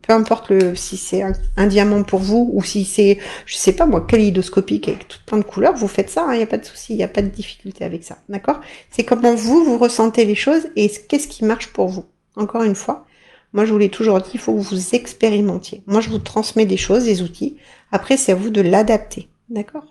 peu importe si c'est un diamant pour vous, ou si c'est, je sais pas moi, kaléidoscopique avec tout plein de couleurs, vous faites ça, il n'y a pas de souci, il n'y a pas de difficulté avec ça. D'accord? C'est comment vous ressentez les choses et qu'est-ce qui marche pour vous. Encore une fois, moi je vous l'ai toujours dit, il faut que vous expérimentiez. Moi je vous transmets des choses, des outils. Après, c'est à vous de l'adapter. D'accord?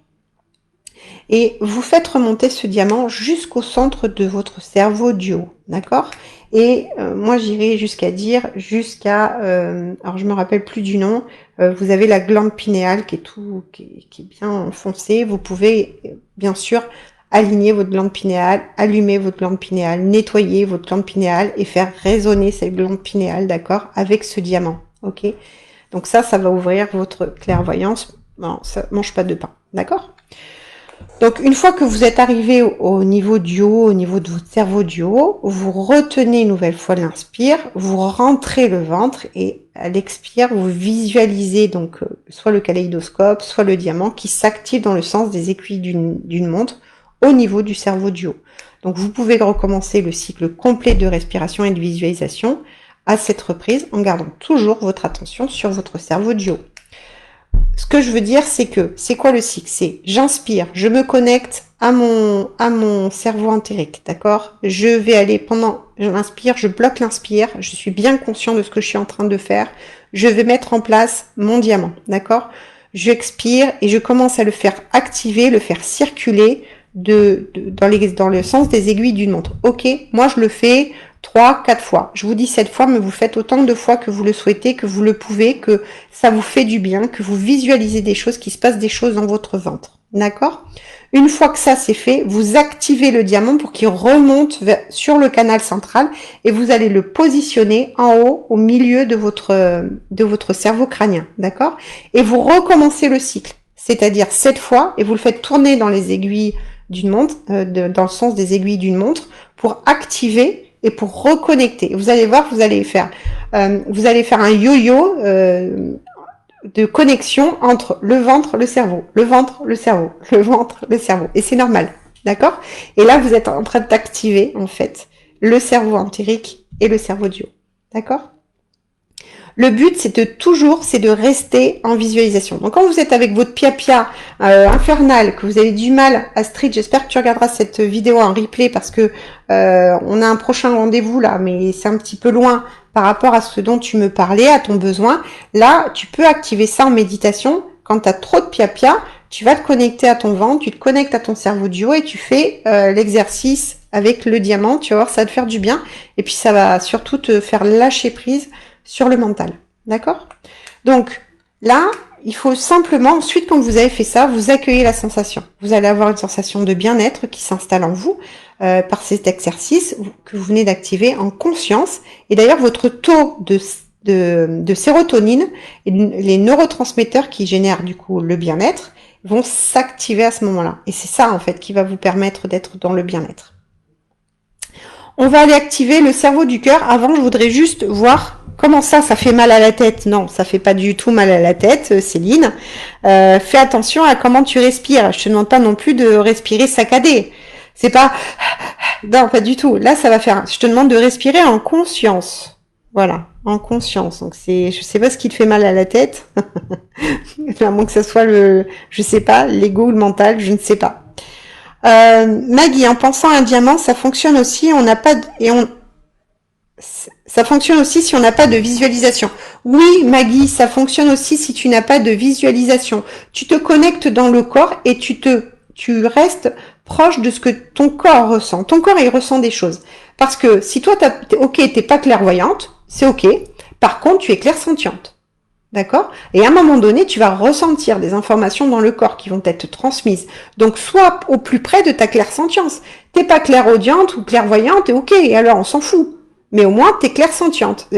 Et vous faites remonter ce diamant jusqu'au centre de votre cerveau du haut, d'accord? Et moi j'irai jusqu'à dire, alors je me rappelle plus du nom, vous avez la glande pinéale qui est bien enfoncée, vous pouvez bien sûr aligner votre glande pinéale, allumer votre glande pinéale, nettoyer votre glande pinéale et faire résonner cette glande pinéale, d'accord, avec ce diamant, ok? Donc ça va ouvrir votre clairvoyance, bon, ça mange pas de pain, d'accord? Donc, une fois que vous êtes arrivé au niveau du haut, au niveau de votre cerveau du haut, vous retenez une nouvelle fois l'inspire, vous rentrez le ventre et à l'expire, vous visualisez donc soit le kaléidoscope, soit le diamant qui s'active dans le sens des aiguilles d'une montre au niveau du cerveau du haut. Donc, vous pouvez recommencer le cycle complet de respiration et de visualisation à cette reprise en gardant toujours votre attention sur votre cerveau du haut. Ce que je veux dire, c'est que, c'est quoi le cycle? C'est j'inspire, je me connecte à mon cerveau entérique, d'accord? Je vais aller je l'inspire, je bloque l'inspire, je suis bien conscient de ce que je suis en train de faire, je vais mettre en place mon diamant, d'accord? J'expire et je commence à le faire activer, le faire circuler dans le sens des aiguilles d'une montre. Ok, moi je le fais 3, 4 fois. Je vous dis 7 fois, mais vous faites autant de fois que vous le souhaitez, que vous le pouvez, que ça vous fait du bien, que vous visualisez des choses, qu'il se passe des choses dans votre ventre. D'accord? Une fois que ça c'est fait, vous activez le diamant pour qu'il remonte sur le canal central et vous allez le positionner en haut, au milieu de votre cerveau crânien. D'accord? Et vous recommencez le cycle. C'est-à-dire 7 fois et vous le faites tourner dans les aiguilles d'une montre, dans le sens des aiguilles d'une montre pour activer et pour reconnecter. Vous allez voir, vous allez faire un yo-yo de connexion entre le ventre, le cerveau, le ventre, le cerveau, le ventre, le cerveau. Et c'est normal, d'accord? Et là, vous êtes en train d'activer, en fait, le cerveau entérique et le cerveau du haut, d'accord? Le but, c'est de rester en visualisation. Donc, quand vous êtes avec votre pia-pia infernal, que vous avez du mal, Astrid, j'espère que tu regarderas cette vidéo en replay parce que on a un prochain rendez-vous là, mais c'est un petit peu loin par rapport à ce dont tu me parlais, à ton besoin. Là, tu peux activer ça en méditation. Quand tu as trop de pia-pia, tu vas te connecter à ton ventre, tu te connectes à ton cerveau du haut et tu fais l'exercice avec le diamant. Tu vas voir, ça va te faire du bien. Et puis, ça va surtout te faire lâcher prise sur le mental. D'accord? Donc, là, il faut simplement, ensuite, quand vous avez fait ça, vous accueillez la sensation. Vous allez avoir une sensation de bien-être qui s'installe en vous par cet exercice que vous venez d'activer en conscience. Et d'ailleurs, votre taux de sérotonine et les neurotransmetteurs qui génèrent du coup le bien-être vont s'activer à ce moment-là. Et c'est ça, en fait, qui va vous permettre d'être dans le bien-être. On va aller activer le cerveau du cœur. Avant, je voudrais juste voir comment ça fait mal à la tête. Non, ça fait pas du tout mal à la tête, Céline. Fais attention à comment tu respires. Je te demande pas non plus de respirer saccadé. C'est pas... Non, pas du tout. Là, ça va faire... Je te demande de respirer en conscience. Voilà, en conscience. Donc, je sais pas ce qui te fait mal à la tête. À moins que ce soit je sais pas, l'ego ou le mental, je ne sais pas. Maggie, en pensant à un diamant, ça fonctionne aussi. Ça fonctionne aussi si on n'a pas de visualisation. Oui, Maggie, ça fonctionne aussi si tu n'as pas de visualisation. Tu te connectes dans le corps et tu restes proche de ce que ton corps ressent. Ton corps, il ressent des choses. Parce que si toi, t'es pas clairvoyante, c'est ok. Par contre, tu es clairsentiente. D'accord? Et à un moment donné, tu vas ressentir des informations dans le corps qui vont être transmises. Donc, sois au plus près de ta clairsentience. T'es pas clairaudiente ou clairvoyante, et ok, et alors on s'en fout. Mais au moins, t'es clairsentiente.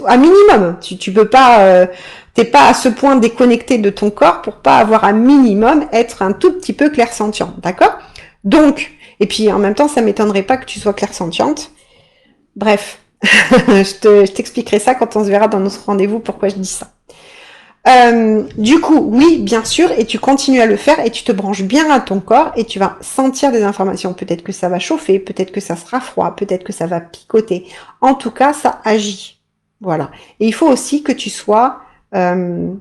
À minimum. Tu peux pas, t'es pas à ce point déconnecté de ton corps pour pas avoir un minimum, être un tout petit peu clairsentiente. D'accord? Donc, et puis en même temps, ça m'étonnerait pas que tu sois clairsentiente. Bref. je t'expliquerai ça quand on se verra dans notre rendez-vous, pourquoi je dis ça. Du coup, oui, bien sûr, et tu continues à le faire et tu te branches bien à ton corps et tu vas sentir des informations. Peut-être que ça va chauffer, peut-être que ça sera froid, peut-être que ça va picoter. En tout cas, ça agit. Voilà. Et il faut aussi que tu sois dans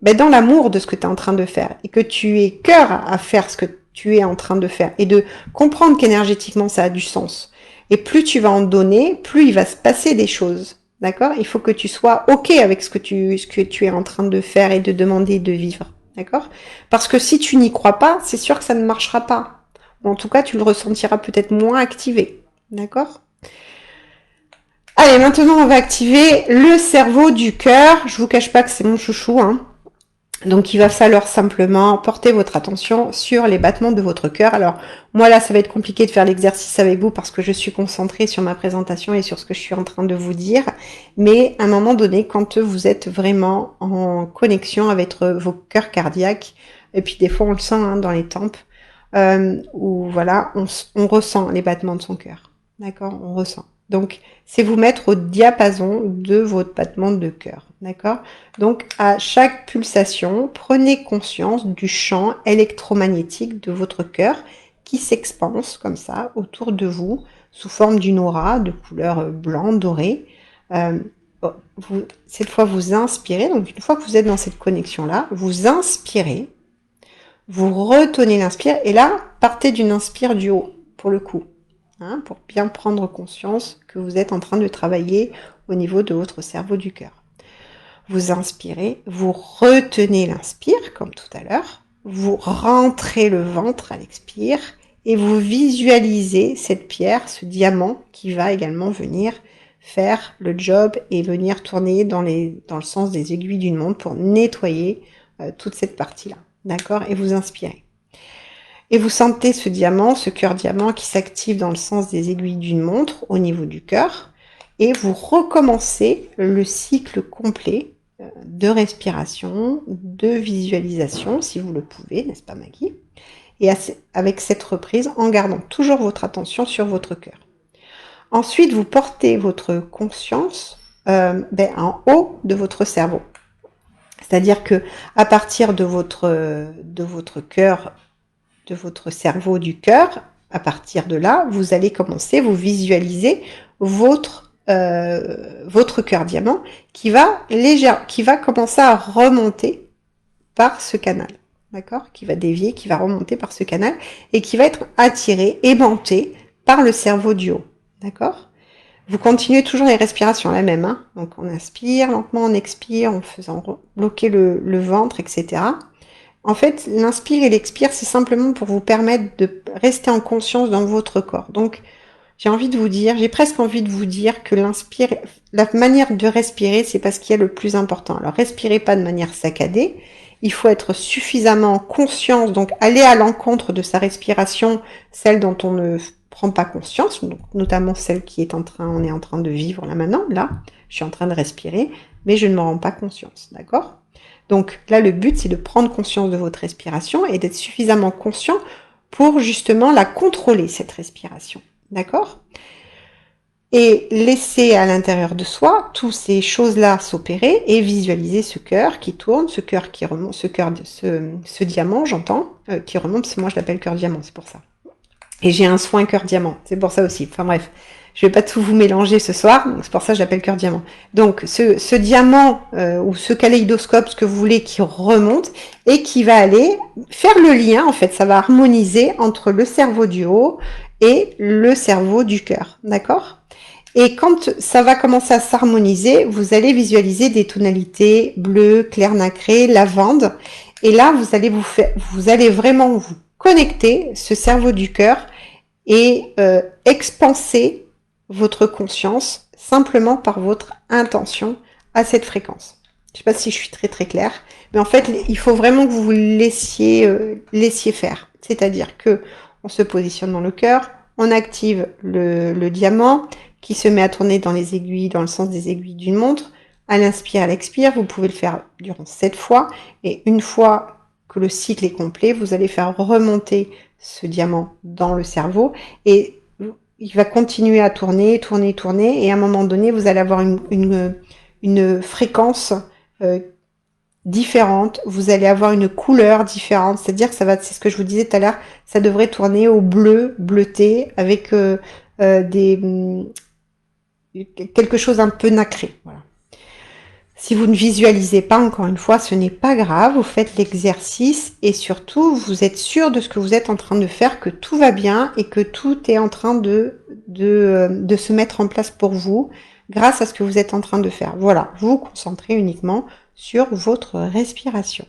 l'amour de ce que tu es en train de faire et que tu aies cœur à faire ce que tu es en train de faire et de comprendre qu'énergétiquement, ça a du sens. Et plus tu vas en donner, plus il va se passer des choses. D'accord? Il faut que tu sois OK avec ce que tu es en train de faire et de demander de vivre. D'accord? Parce que si tu n'y crois pas, c'est sûr que ça ne marchera pas. Ou en tout cas, tu le ressentiras peut-être moins activé. D'accord? Allez, maintenant, on va activer le cerveau du cœur. Je vous cache pas que c'est mon chouchou, hein. Donc, il va falloir simplement porter votre attention sur les battements de votre cœur. Alors, moi, là, ça va être compliqué de faire l'exercice avec vous parce que je suis concentrée sur ma présentation et sur ce que je suis en train de vous dire. Mais à un moment donné, quand vous êtes vraiment en connexion avec vos cœurs cardiaques, et puis des fois, on le sent dans les tempes, où voilà, on ressent les battements de son cœur. D'accord? On ressent. Donc, c'est vous mettre au diapason de votre battement de cœur. D'accord? Donc, à chaque pulsation, prenez conscience du champ électromagnétique de votre cœur qui s'expanse comme ça autour de vous sous forme d'une aura de couleur blanc, doré. Cette fois, vous inspirez. Donc, une fois que vous êtes dans cette connexion-là, vous inspirez. Vous retenez l'inspire. Et là, partez d'une inspire du haut, pour le coup. Hein, pour bien prendre conscience que vous êtes en train de travailler au niveau de votre cerveau du cœur. Vous inspirez, vous retenez l'inspire, comme tout à l'heure, vous rentrez le ventre à l'expire et vous visualisez cette pierre, ce diamant qui va également venir faire le job et venir tourner dans le sens des aiguilles d'une montre pour nettoyer toute cette partie-là. D'accord? Et vous inspirez. Et vous sentez ce diamant, ce cœur diamant qui s'active dans le sens des aiguilles d'une montre au niveau du cœur. Et vous recommencez le cycle complet de respiration, de visualisation, si vous le pouvez, n'est-ce pas Maggie? Et avec cette reprise, en gardant toujours votre attention sur votre cœur. Ensuite, vous portez votre conscience en haut de votre cerveau. C'est-à-dire que à partir de votre cœur, de votre cerveau du cœur, à partir de là, vous allez commencer, vous visualisez votre cœur diamant qui va commencer à remonter par ce canal, d'accord? Qui va dévier, qui va remonter par ce canal et qui va être attiré, aimanté par le cerveau du haut, d'accord? Vous continuez toujours les respirations, la même, hein? Donc on inspire, lentement on expire, en faisant bloquer le ventre, etc. En fait, l'inspire et l'expire, c'est simplement pour vous permettre de rester en conscience dans votre corps. Donc, j'ai presque envie de vous dire que la manière de respirer, c'est pas ce qui est le plus important. Alors, respirez pas de manière saccadée. Il faut être suffisamment en conscience, donc aller à l'encontre de sa respiration, celle dont on ne prend pas conscience, donc notamment celle on est en train de vivre là maintenant. Là, je suis en train de respirer, mais je ne m'en rends pas conscience, d'accord? Donc là, le but, c'est de prendre conscience de votre respiration et d'être suffisamment conscient pour justement la contrôler, cette respiration. D'accord? Et laisser à l'intérieur de soi toutes ces choses-là s'opérer et visualiser ce cœur qui tourne, ce cœur qui remonte, ce diamant, j'entends, qui remonte, moi je l'appelle cœur diamant, c'est pour ça. Et j'ai un soin cœur diamant, c'est pour ça aussi. Enfin bref, je vais pas tout vous mélanger ce soir, c'est pour ça que je l'appelle cœur diamant. Donc ce diamant ou ce kaléidoscope, ce que vous voulez, qui remonte et qui va aller faire le lien, en fait, ça va harmoniser entre le cerveau du haut et le cerveau du cœur, d'accord? Et quand ça va commencer à s'harmoniser, vous allez visualiser des tonalités bleu, clair nacré, lavande. Et là, vous allez vraiment vous connecter ce cerveau du cœur et expanser votre conscience simplement par votre intention à cette fréquence. Je sais pas si je suis très très claire, mais en fait, il faut vraiment que vous vous laissiez faire. C'est-à-dire que on se positionne dans le cœur, on active le diamant qui se met à tourner dans les aiguilles, dans le sens des aiguilles d'une montre. À l'inspire, à l'expire, vous pouvez le faire durant 7 fois. Et une fois que le cycle est complet, vous allez faire remonter ce diamant dans le cerveau et il va continuer à tourner, tourner, tourner. Et à un moment donné, vous allez avoir une fréquence différente. Vous allez avoir une couleur différente. C'est-à-dire que c'est ce que je vous disais tout à l'heure, ça devrait tourner au bleu, bleuté, avec quelque chose un peu nacré. Voilà. Si vous ne visualisez pas, encore une fois, ce n'est pas grave, vous faites l'exercice et surtout, vous êtes sûr de ce que vous êtes en train de faire, que tout va bien et que tout est en train de se mettre en place pour vous grâce à ce que vous êtes en train de faire. Voilà, vous vous concentrez uniquement sur votre respiration.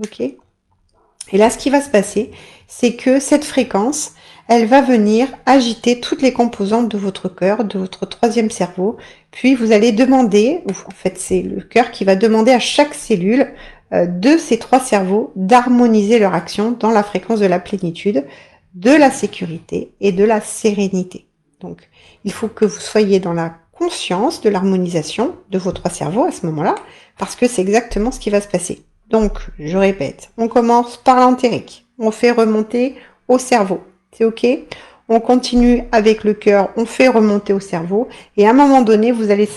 Ok ? Et là, ce qui va se passer, c'est que cette fréquence, elle va venir agiter toutes les composantes de votre cœur, de votre troisième cerveau. Puis vous allez demander, ou en fait c'est le cœur qui va demander à chaque cellule de ces trois cerveaux d'harmoniser leur action dans la fréquence de la plénitude, de la sécurité et de la sérénité. Donc il faut que vous soyez dans la conscience de l'harmonisation de vos trois cerveaux à ce moment-là, parce que c'est exactement ce qui va se passer. Donc, je répète, on commence par l'entérique, on fait remonter au cerveau, c'est ok? On continue avec le cœur, on fait remonter au cerveau, et à un moment donné, vous allez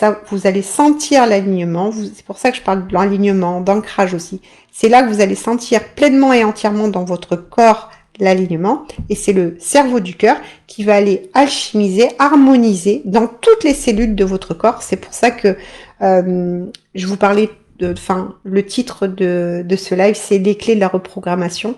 sentir l'alignement, c'est pour ça que je parle de l'alignement, d'ancrage aussi, c'est là que vous allez sentir pleinement et entièrement dans votre corps l'alignement, et c'est le cerveau du cœur qui va aller alchimiser, harmoniser dans toutes les cellules de votre corps. C'est pour ça que je vous parlais le titre de ce live, c'est les clés de la reprogrammation.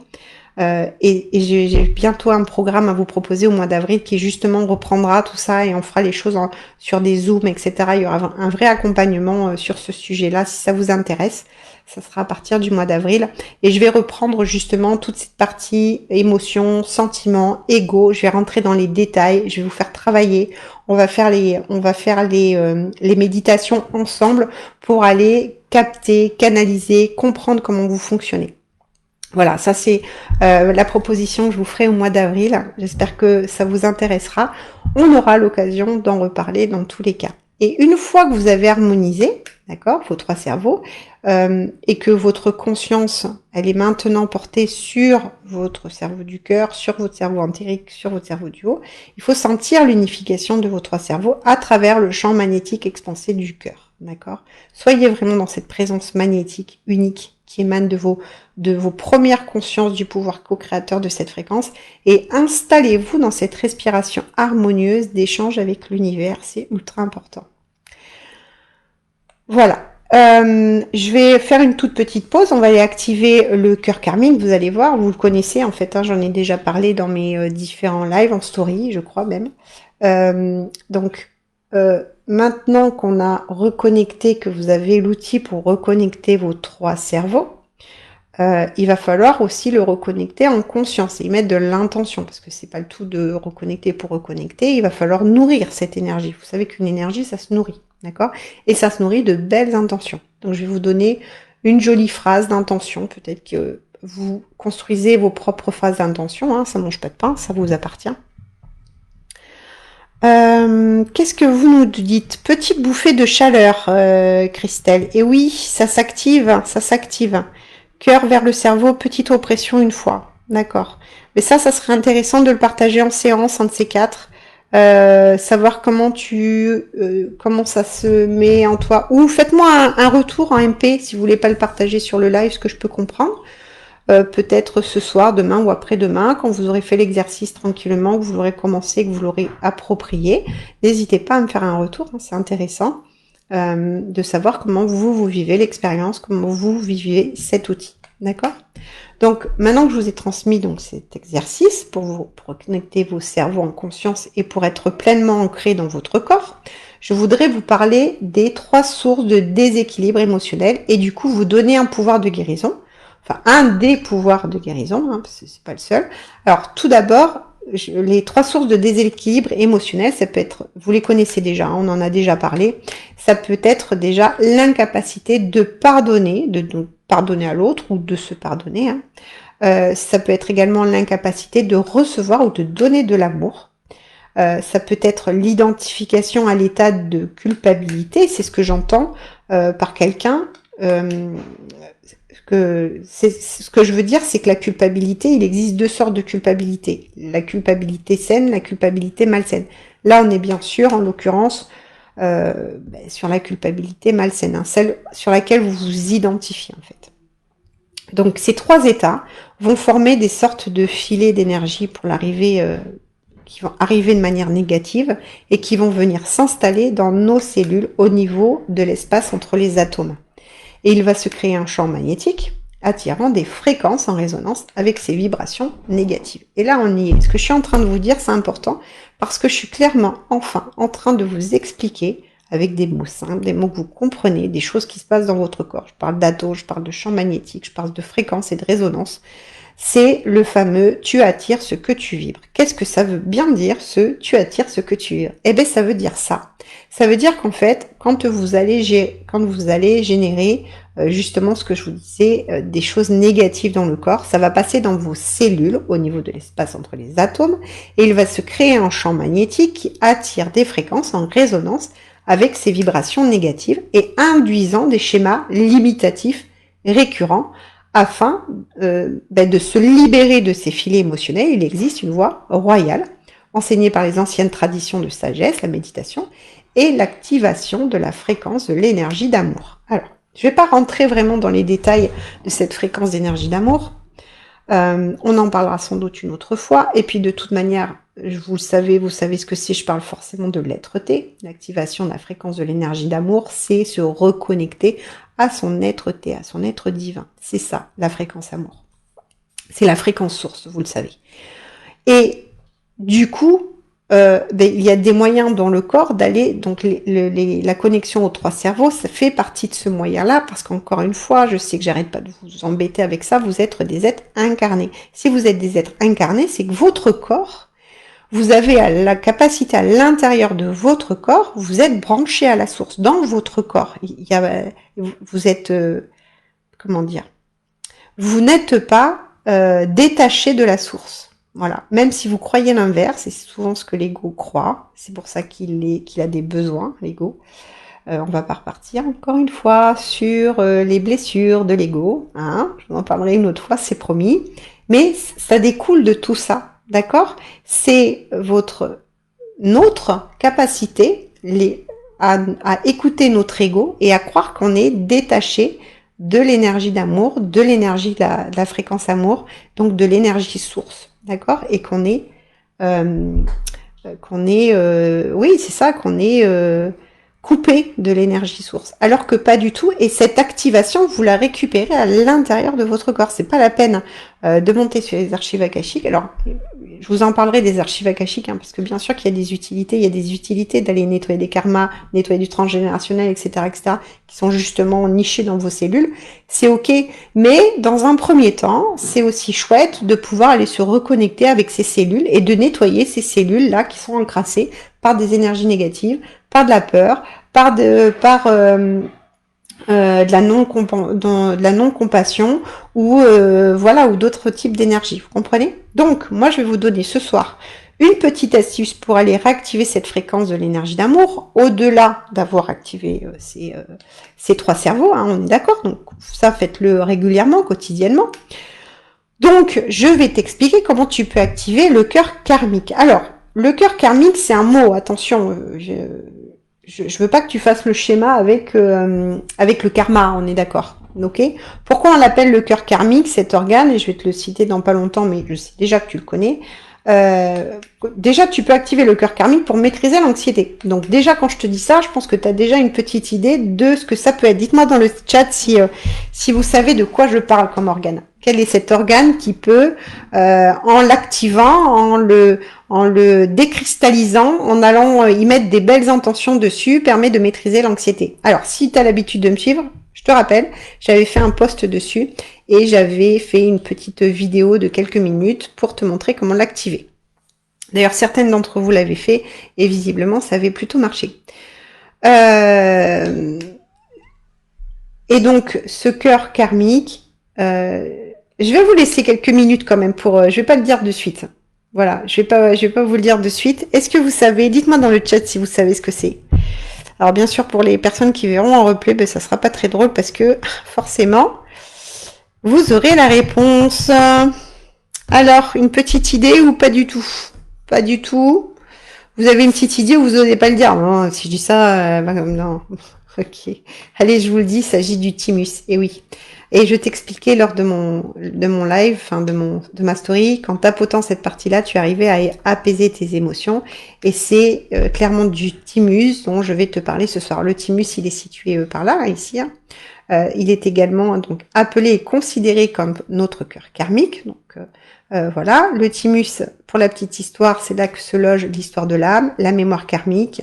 Et j'ai bientôt un programme à vous proposer au mois d'avril qui justement reprendra tout ça et on fera les choses sur des zooms, etc. Il y aura un vrai accompagnement sur ce sujet-là si ça vous intéresse. Ça sera à partir du mois d'avril. Et je vais reprendre justement toute cette partie émotions, sentiments, ego. Je vais rentrer dans les détails. Je vais vous faire travailler. On va faire les méditations ensemble pour aller capter, canaliser, comprendre comment vous fonctionnez. Voilà, ça c'est la proposition que je vous ferai au mois d'avril. J'espère que ça vous intéressera. On aura l'occasion d'en reparler dans tous les cas. Et une fois que vous avez harmonisé, d'accord, vos trois cerveaux, et que votre conscience, elle est maintenant portée sur votre cerveau du cœur, sur votre cerveau entérique, sur votre cerveau du haut, il faut sentir l'unification de vos trois cerveaux à travers le champ magnétique expansé du cœur. D'accord? Soyez vraiment dans cette présence magnétique unique qui émane de vos premières consciences du pouvoir co-créateur de cette fréquence et installez-vous dans cette respiration harmonieuse d'échange avec l'univers. C'est ultra important. Voilà. Je vais faire une toute petite pause. On va aller activer le cœur karmique. Vous allez voir, vous le connaissez en fait. Hein, j'en ai déjà parlé dans mes différents lives en story, je crois même. Donc, maintenant qu'on a reconnecté, que vous avez l'outil pour reconnecter vos trois cerveaux, il va falloir aussi le reconnecter en conscience et y mettre de l'intention, parce que c'est pas le tout de reconnecter pour reconnecter, il va falloir nourrir cette énergie. Vous savez qu'une énergie, ça se nourrit, d'accord? Et ça se nourrit de belles intentions. Donc je vais vous donner une jolie phrase d'intention, peut-être que vous construisez vos propres phrases d'intention, hein, ça mange pas de pain, ça vous appartient. Qu'est-ce que vous nous dites? Petite bouffée de chaleur, Christelle. Et oui, ça s'active, ça s'active. Cœur vers le cerveau, petite oppression une fois. D'accord. Mais ça serait intéressant de le partager en séance, un de ces quatre. Savoir comment comment ça se met en toi. Ou faites-moi un retour en MP si vous voulez pas le partager sur le live, ce que je peux comprendre. Peut-être ce soir, demain ou après-demain, quand vous aurez fait l'exercice tranquillement, que vous l'aurez commencé, que vous l'aurez approprié. N'hésitez pas à me faire un retour, hein, c'est intéressant de savoir comment vous vivez l'expérience, comment vous vivez cet outil. D'accord? Donc, maintenant que je vous ai transmis donc cet exercice pour connecter vos cerveaux en conscience et pour être pleinement ancré dans votre corps, je voudrais vous parler des 3 sources de déséquilibre émotionnel et du coup vous donner un pouvoir de guérison. Enfin, un des pouvoirs de guérison, hein, parce que c'est pas le seul. Alors, tout d'abord, les 3 sources de déséquilibre émotionnel, ça peut être, vous les connaissez déjà, on en a déjà parlé, ça peut être déjà l'incapacité de pardonner, de pardonner à l'autre ou de se pardonner. Hein. Ça peut être également l'incapacité de recevoir ou de donner de l'amour. Ça peut être l'identification à l'état de culpabilité, c'est ce que j'entends par quelqu'un. Ce que je veux dire, c'est que la culpabilité, il existe 2 sortes de culpabilité. La culpabilité saine, la culpabilité malsaine. Là, on est bien sûr, en l'occurrence, sur la culpabilité malsaine, hein, celle sur laquelle vous vous identifiez en fait. Donc ces 3 états vont former des sortes de filets d'énergie pour l'arrivée, qui vont arriver de manière négative et qui vont venir s'installer dans nos cellules au niveau de l'espace entre les atomes. Et il va se créer un champ magnétique attirant des fréquences en résonance avec ces vibrations négatives. Et là, on y est. Ce que je suis en train de vous dire, c'est important parce que je suis clairement, enfin, en train de vous expliquer avec des mots simples, des mots que vous comprenez, des choses qui se passent dans votre corps. Je parle d'atomes, je parle de champ magnétique, je parle de fréquences et de résonance. C'est le fameux « tu attires ce que tu vibres ». Qu'est-ce que ça veut bien dire, ce « tu attires ce que tu vibres » Eh bien, ça veut dire ça. Ça veut dire qu'en fait, quand vous allez générer justement ce que je vous disais, des choses négatives dans le corps, ça va passer dans vos cellules, au niveau de l'espace entre les atomes, et il va se créer un champ magnétique qui attire des fréquences en résonance avec ces vibrations négatives et induisant des schémas limitatifs récurrents afin de se libérer de ces filets émotionnels. Il existe une voie royale enseignée par les anciennes traditions de sagesse, la méditation, et l'activation de la fréquence de l'énergie d'amour. Alors, je ne vais pas rentrer vraiment dans les détails de cette fréquence d'énergie d'amour. On en parlera sans doute une autre fois. Et puis de toute manière, vous savez ce que c'est, je parle forcément de l'être-té. L'activation de la fréquence de l'énergie d'amour, c'est se reconnecter à son être-té, à son être divin. C'est ça, la fréquence amour. C'est la fréquence source, vous le savez. Et du coup, il y a des moyens dans le corps d'aller, donc la connexion aux 3 cerveaux, ça fait partie de ce moyen-là, parce qu'encore une fois, je sais que j'arrête pas de vous embêter avec ça, vous êtes des êtres incarnés. Si vous êtes des êtres incarnés, c'est que votre corps, vous avez la capacité à l'intérieur de votre corps, vous êtes branché à la source, dans votre corps. Vous êtes, comment dire, vous n'êtes pas détaché de la source. Voilà. Même si vous croyez l'inverse, c'est souvent ce que l'ego croit, c'est pour ça qu'il a des besoins, l'ego. On va pas repartir encore une fois sur les blessures de l'ego, hein. Je vous en parlerai une autre fois, c'est promis. Mais ça découle de tout ça, d'accord? C'est notre capacité à écouter notre ego et à croire qu'on est détaché de l'énergie d'amour, de l'énergie de la fréquence amour, donc de l'énergie source, d'accord? Et oui, c'est ça, qu'on est coupé de l'énergie source, alors que pas du tout. Et cette activation, vous la récupérez à l'intérieur de votre corps. C'est pas la peine de monter sur les archives akashiques. Alors, je vous en parlerai des archives akashiques, hein, parce que bien sûr qu'il y a des utilités. Il y a des utilités d'aller nettoyer des karmas, nettoyer du transgénérationnel, etc., qui sont justement nichés dans vos cellules. C'est ok, mais dans un premier temps, c'est aussi chouette de pouvoir aller se reconnecter avec ces cellules et de nettoyer ces cellules-là qui sont encrassées par des énergies négatives, par de la peur, par de la non-compassion ou voilà, ou d'autres types d'énergie. Vous comprenez? Donc, moi, je vais vous donner ce soir une petite astuce pour aller réactiver cette fréquence de l'énergie d'amour, au-delà d'avoir activé ces 3 cerveaux, hein, on est d'accord? Donc, ça, faites-le régulièrement, quotidiennement. Donc, je vais t'expliquer comment tu peux activer le cœur karmique. Alors, le cœur karmique, c'est un mot, attention, je veux pas que tu fasses le schéma avec le karma, on est d'accord, ok? Pourquoi on l'appelle le cœur karmique, cet organe, et je vais te le citer dans pas longtemps, mais je sais déjà que tu le connais. Déjà, tu peux activer le cœur karmique pour maîtriser l'anxiété. Donc déjà, quand je te dis ça, je pense que tu as déjà une petite idée de ce que ça peut être. Dites-moi dans le chat si vous savez de quoi je parle comme organe. Quel est cet organe qui peut, en l'activant, en le décristallisant, en allant y mettre des belles intentions dessus, permet de maîtriser l'anxiété. Alors, si tu as l'habitude de me suivre, je te rappelle, j'avais fait un post dessus et j'avais fait une petite vidéo de quelques minutes pour te montrer comment l'activer. D'ailleurs, certaines d'entre vous l'avaient fait et visiblement, ça avait plutôt marché. Et donc, ce cœur karmique, je vais vous laisser quelques minutes quand même pour... je vais pas le dire de suite. Voilà, je vais pas vous le dire de suite. Est-ce que vous savez, dites-moi dans le chat si vous savez ce que c'est. Alors bien sûr, pour les personnes qui verront en replay, ben, ça sera pas très drôle parce que forcément, vous aurez la réponse. Alors, une petite idée ou pas du tout? Pas du tout. Vous avez une petite idée ou vous n'osez pas le dire? Non, si je dis ça, non. Ok. Allez, je vous le dis, il s'agit du thymus. Et oui. Et je t'expliquais lors de mon live, enfin de ma story, qu'en tapotant cette partie-là, tu arrivais à apaiser tes émotions. Et c'est clairement du thymus dont je vais te parler ce soir. Le thymus, il est situé par là, ici. Hein. Il est également donc appelé et considéré comme notre cœur karmique. Donc voilà, le thymus, pour la petite histoire, c'est là que se loge l'histoire de l'âme, la mémoire karmique,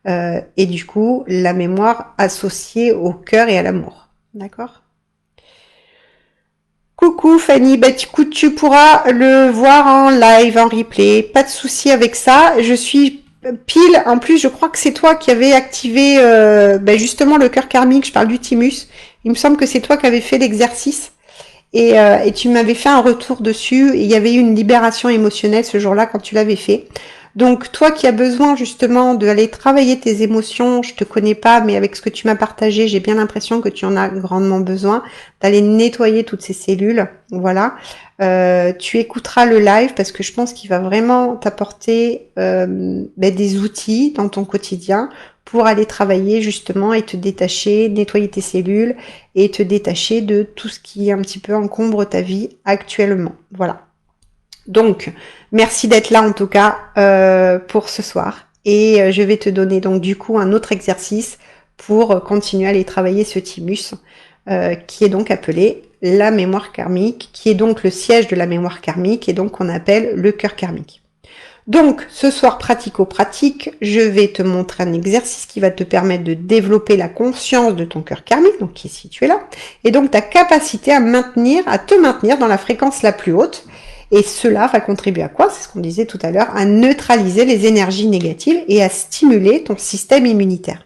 et du coup la mémoire associée au cœur et à l'amour. D'accord? Coucou Fanny, bah écoute, tu pourras le voir en live, en replay, pas de souci avec ça. Je suis pile, en plus je crois que c'est toi qui avais activé justement le cœur karmique, je parle du thymus. Il me semble que c'est toi qui avais fait l'exercice et tu m'avais fait un retour dessus et il y avait eu une libération émotionnelle ce jour-là quand tu l'avais fait. Donc toi qui as besoin justement d'aller travailler tes émotions, je te connais pas, mais avec ce que tu m'as partagé, j'ai bien l'impression que tu en as grandement besoin, d'aller nettoyer toutes ces cellules. Voilà. Tu écouteras le live parce que je pense qu'il va vraiment t'apporter des outils dans ton quotidien pour aller travailler justement et te détacher, nettoyer tes cellules et te détacher de tout ce qui un petit peu encombre ta vie actuellement. Voilà. Donc, merci d'être là en tout cas pour ce soir. Et je vais te donner donc du coup un autre exercice pour continuer à aller travailler ce thymus qui est donc appelé la mémoire karmique, qui est donc le siège de la mémoire karmique et donc qu'on appelle le cœur karmique. Donc, ce soir pratico-pratique, je vais te montrer un exercice qui va te permettre de développer la conscience de ton cœur karmique, donc qui est situé là, et donc ta capacité à te maintenir dans la fréquence la plus haute. Et cela va contribuer à quoi? C'est ce qu'on disait tout à l'heure, à neutraliser les énergies négatives et à stimuler ton système immunitaire.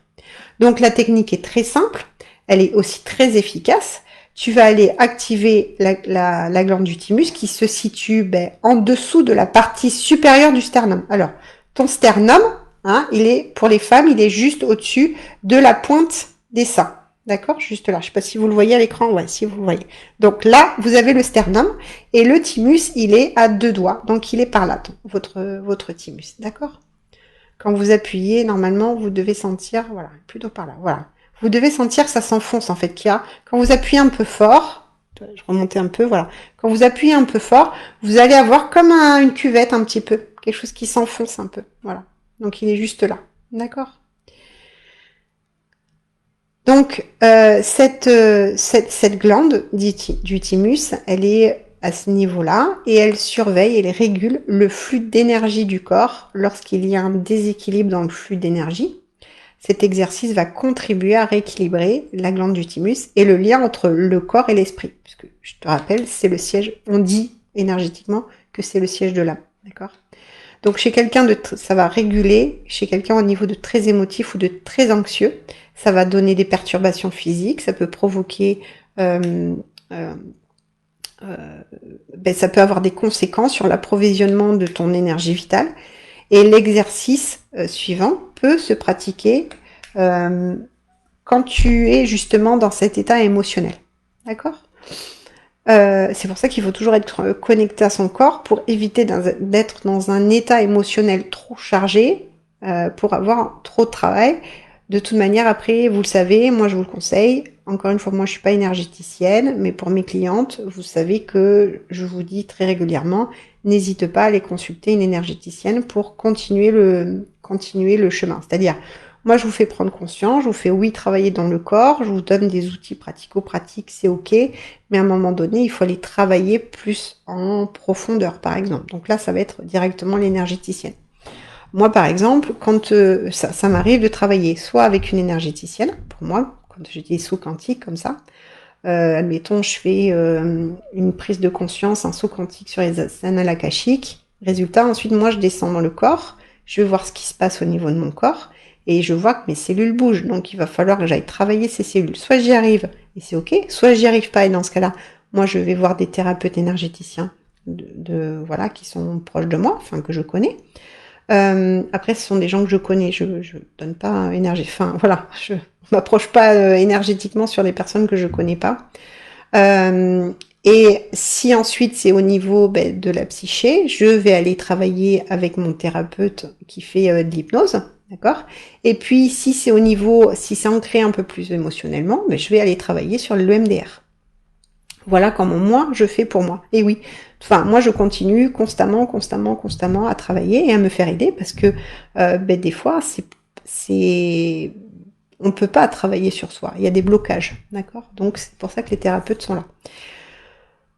Donc la technique est très simple, elle est aussi très efficace. Tu vas aller activer la glande du thymus qui se situe en dessous de la partie supérieure du sternum. Alors, ton sternum, hein, il est, pour les femmes, il est juste au-dessus de la pointe des seins. D'accord? Juste là. Je sais pas si vous le voyez à l'écran. Ouais, si vous le voyez. Donc là, vous avez le sternum et le thymus, il est à 2 doigts. Donc il est par là, votre thymus. D'accord? Quand vous appuyez, normalement, vous devez sentir, voilà, plutôt par là, voilà. Vous devez sentir que ça s'enfonce, en fait, qu'il y a, quand vous appuyez un peu fort, je remontais un peu, voilà. Quand vous appuyez un peu fort, vous allez avoir comme une cuvette un petit peu, quelque chose qui s'enfonce un peu, voilà. Donc il est juste là, d'accord? Donc cette glande du thymus, elle est à ce niveau-là et elle surveille, elle régule le flux d'énergie du corps lorsqu'il y a un déséquilibre dans le flux d'énergie. Cet exercice va contribuer à rééquilibrer la glande du thymus et le lien entre le corps et l'esprit. Puisque, je te rappelle, c'est le siège, on dit énergétiquement que c'est le siège de l'âme. D'accord? Donc chez quelqu'un ça va réguler, chez quelqu'un au niveau de très émotif ou de très anxieux, ça va donner des perturbations physiques, ça peut provoquer, euh, euh, ça peut avoir des conséquences sur l'approvisionnement de ton énergie vitale. Et l'exercice suivant peut se pratiquer euh, quand tu es justement dans cet état émotionnel. D'accord? C'est pour ça qu'il faut toujours être connecté à son corps pour éviter d'être dans un état émotionnel trop chargé pour avoir trop de travail. De toute manière, après, vous le savez, moi je vous le conseille. Encore une fois, moi je suis pas énergéticienne, mais pour mes clientes, vous savez que je vous dis très régulièrement, n'hésite pas à aller consulter une énergéticienne pour continuer le chemin. C'est-à-dire, moi je vous fais prendre conscience, je vous fais oui travailler dans le corps, je vous donne des outils pratico-pratiques, c'est ok, mais à un moment donné, il faut aller travailler plus en profondeur, par exemple. Donc là, ça va être directement l'énergéticienne. Moi, par exemple, quand ça m'arrive de travailler soit avec une énergéticienne, pour moi, quand j'ai des sauts quantiques comme ça, admettons, je fais une prise de conscience, un saut quantique sur les annales akashiques. Résultat, ensuite, moi, je descends dans le corps, je vais voir ce qui se passe au niveau de mon corps, et je vois que mes cellules bougent, donc il va falloir que j'aille travailler ces cellules. Soit j'y arrive, et c'est ok, soit j'y arrive pas, et dans ce cas-là, moi, je vais voir des thérapeutes énergéticiens voilà, qui sont proches de moi, enfin, que je connais. Après, ce sont des gens que je connais, je donne pas énergie, enfin, voilà, je m'approche pas énergétiquement sur les personnes que je connais pas. Et si ensuite c'est au niveau de la psyché, je vais aller travailler avec mon thérapeute qui fait de l'hypnose, d'accord? Et puis si c'est au niveau, si c'est ancré un peu plus émotionnellement, je vais aller travailler sur l'EMDR. Voilà comment moi je fais pour moi. Et oui, enfin moi je continue constamment à travailler et à me faire aider parce que des fois on peut pas travailler sur soi. Il y a des blocages, d'accord? Donc c'est pour ça que les thérapeutes sont là.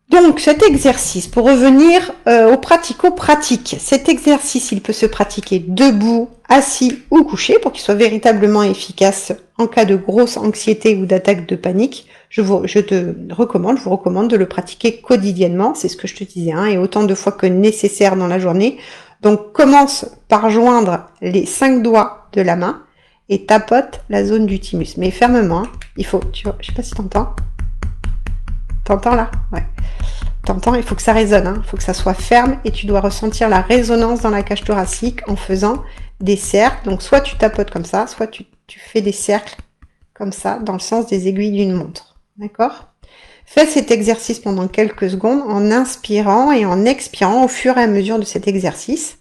Donc cet exercice, pour revenir au pratico-pratique, cet exercice, il peut se pratiquer debout, assis ou couché pour qu'il soit véritablement efficace en cas de grosse anxiété ou d'attaque de panique. Je vous recommande de le pratiquer quotidiennement, c'est ce que je te disais, hein, et autant de fois que nécessaire dans la journée. Donc commence par joindre les 5 doigts de la main et tapote la zone du thymus. Mais fermement, hein. Il faut, tu vois, je sais pas si t'entends. T'entends là? Ouais. T'entends? Il faut que ça résonne, hein. Il faut que ça soit ferme et tu dois ressentir la résonance dans la cage thoracique en faisant des cercles. Donc soit tu tapotes comme ça, soit tu fais des cercles comme ça dans le sens des aiguilles d'une montre. D'accord? Fais cet exercice pendant quelques secondes en inspirant et en expirant au fur et à mesure de cet exercice.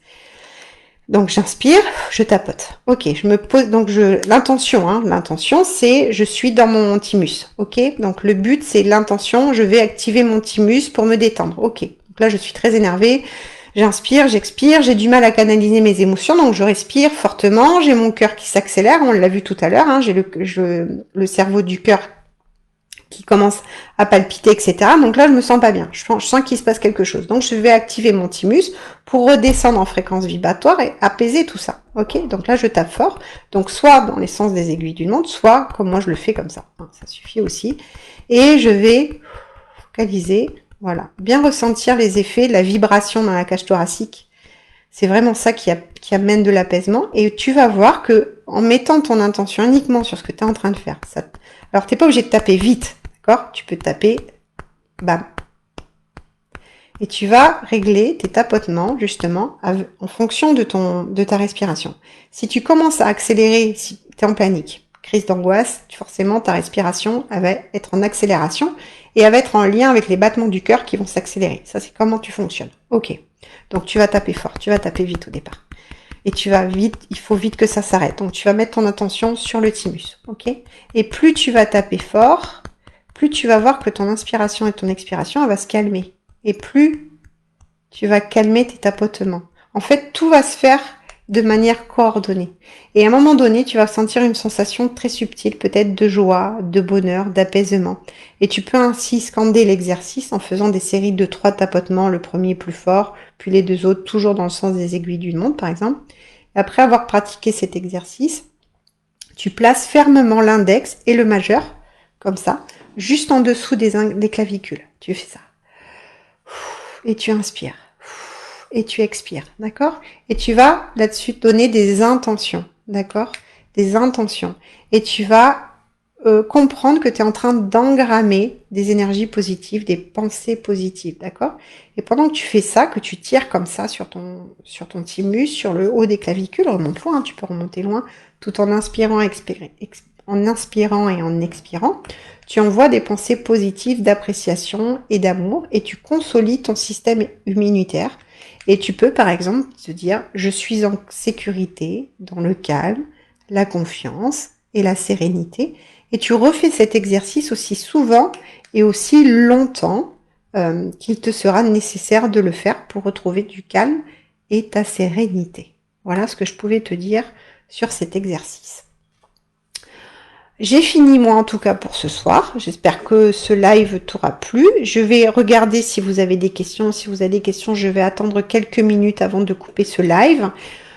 Donc j'inspire, je tapote. Ok, je me pose, donc l'intention c'est je suis dans mon thymus. Ok, donc le but c'est l'intention, je vais activer mon thymus pour me détendre. Ok, donc là je suis très énervée, j'inspire, j'expire, j'ai du mal à canaliser mes émotions, donc je respire fortement, j'ai mon cœur qui s'accélère, on l'a vu tout à l'heure, hein, j'ai le cerveau du cœur qui commence à palpiter, etc. Donc là, je me sens pas bien. Je sens qu'il se passe quelque chose. Donc, je vais activer mon thymus pour redescendre en fréquence vibratoire et apaiser tout ça. Ok? Donc là, je tape fort. Donc, soit dans les sens des aiguilles d'une montre, soit comme moi, je le fais comme ça. Ça suffit aussi. Et je vais focaliser. Voilà. Bien ressentir les effets de la vibration dans la cage thoracique. C'est vraiment ça qui amène de l'apaisement. Et tu vas voir que en mettant ton intention uniquement sur ce que tu es en train de faire, alors t'es pas obligé de taper vite. D'accord? Tu peux taper, bam. Et tu vas régler tes tapotements, justement, en fonction de ta respiration. Si tu commences à accélérer, si tu es en panique, crise d'angoisse, forcément, ta respiration, elle va être en accélération et elle va être en lien avec les battements du cœur qui vont s'accélérer. Ça, c'est comment tu fonctionnes. Ok. Donc, tu vas taper fort, tu vas taper vite au départ. Et tu vas vite, il faut vite que ça s'arrête. Donc, tu vas mettre ton attention sur le thymus. Ok. Et plus tu vas taper fort, plus tu vas voir que ton inspiration et ton expiration, elle va se calmer. Et plus tu vas calmer tes tapotements. En fait, tout va se faire de manière coordonnée. Et à un moment donné, tu vas sentir une sensation très subtile, peut-être de joie, de bonheur, d'apaisement. Et tu peux ainsi scander l'exercice en faisant des séries de 3 tapotements, le premier plus fort, puis les 2 autres toujours dans le sens des aiguilles d'une montre, par exemple. Et après avoir pratiqué cet exercice, tu places fermement l'index et le majeur, comme ça, juste en dessous des clavicules. Tu fais ça. Et tu inspires. Et tu expires, d'accord? Et tu vas là-dessus donner des intentions, d'accord? Des intentions. Et tu vas comprendre que tu es en train d'engrammer des énergies positives, des pensées positives, d'accord? Et pendant que tu fais ça, que tu tires comme ça sur ton thymus, sur le haut des clavicules, remonte loin, tu peux remonter loin, tout en inspirant, en inspirant et en expirant, tu envoies des pensées positives d'appréciation et d'amour et tu consolides ton système immunitaire. Et tu peux, par exemple, te dire « Je suis en sécurité, dans le calme, la confiance et la sérénité. » Et tu refais cet exercice aussi souvent et aussi longtemps qu'il te sera nécessaire de le faire pour retrouver du calme et ta sérénité. Voilà ce que je pouvais te dire sur cet exercice. J'ai fini moi en tout cas pour ce soir. J'espère que ce live t'aura plu. Je vais regarder si vous avez des questions. Si vous avez des questions, je vais attendre quelques minutes avant de couper ce live.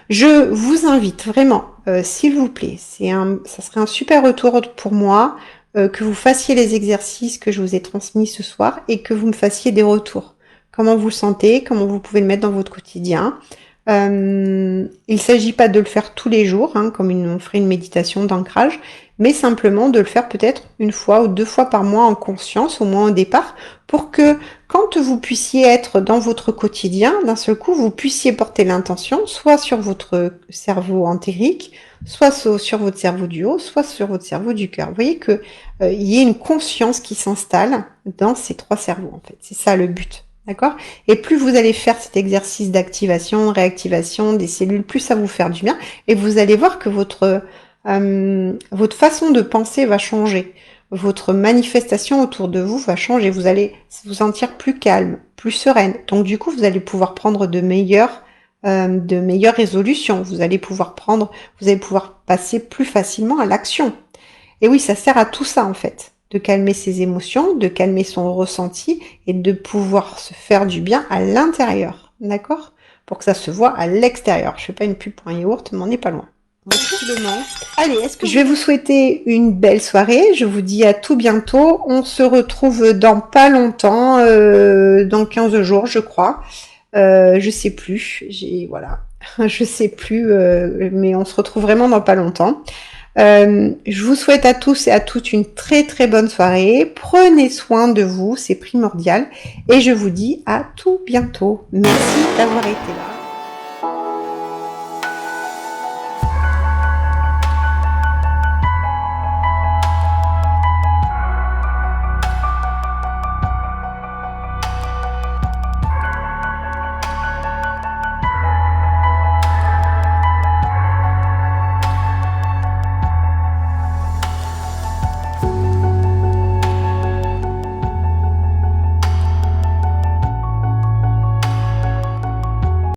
Je vous invite vraiment, s'il vous plaît, ça serait un super retour pour moi que vous fassiez les exercices que je vous ai transmis ce soir et que vous me fassiez des retours. Comment vous le sentez, comment vous pouvez le mettre dans votre quotidien. Il ne s'agit pas de le faire tous les jours, hein, comme on ferait une méditation d'ancrage, mais simplement de le faire peut-être 1 fois ou 2 fois par mois en conscience, au moins au départ, pour que quand vous puissiez être dans votre quotidien, d'un seul coup, vous puissiez porter l'intention, soit sur votre cerveau entérique, soit sur votre cerveau du haut, soit sur votre cerveau du cœur. Vous voyez que il y a une conscience qui s'installe dans ces 3 cerveaux, en fait. C'est ça le but. D'accord? Et plus vous allez faire cet exercice d'activation, réactivation des cellules, plus ça va vous faire du bien. Et vous allez voir que votre façon de penser va changer. Votre manifestation autour de vous va changer. Vous allez vous sentir plus calme, plus sereine. Donc du coup, vous allez pouvoir prendre de meilleures résolutions. Vous allez pouvoir passer plus facilement à l'action. Et oui, ça sert à tout ça en fait. De calmer ses émotions, de calmer son ressenti et de pouvoir se faire du bien à l'intérieur. D'accord? Pour que ça se voit à l'extérieur. Je fais pas une pub pour un yaourt, mais on n'est pas loin. Allez, je vais vous souhaiter une belle soirée. Je vous dis à tout bientôt. On se retrouve dans pas longtemps, dans 15 jours, je crois. Je sais plus. Voilà. Je sais plus, mais on se retrouve vraiment dans pas longtemps. Je vous souhaite à tous et à toutes une très très bonne soirée. Prenez soin de vous, c'est primordial. Et je vous dis à tout bientôt. Merci d'avoir été là.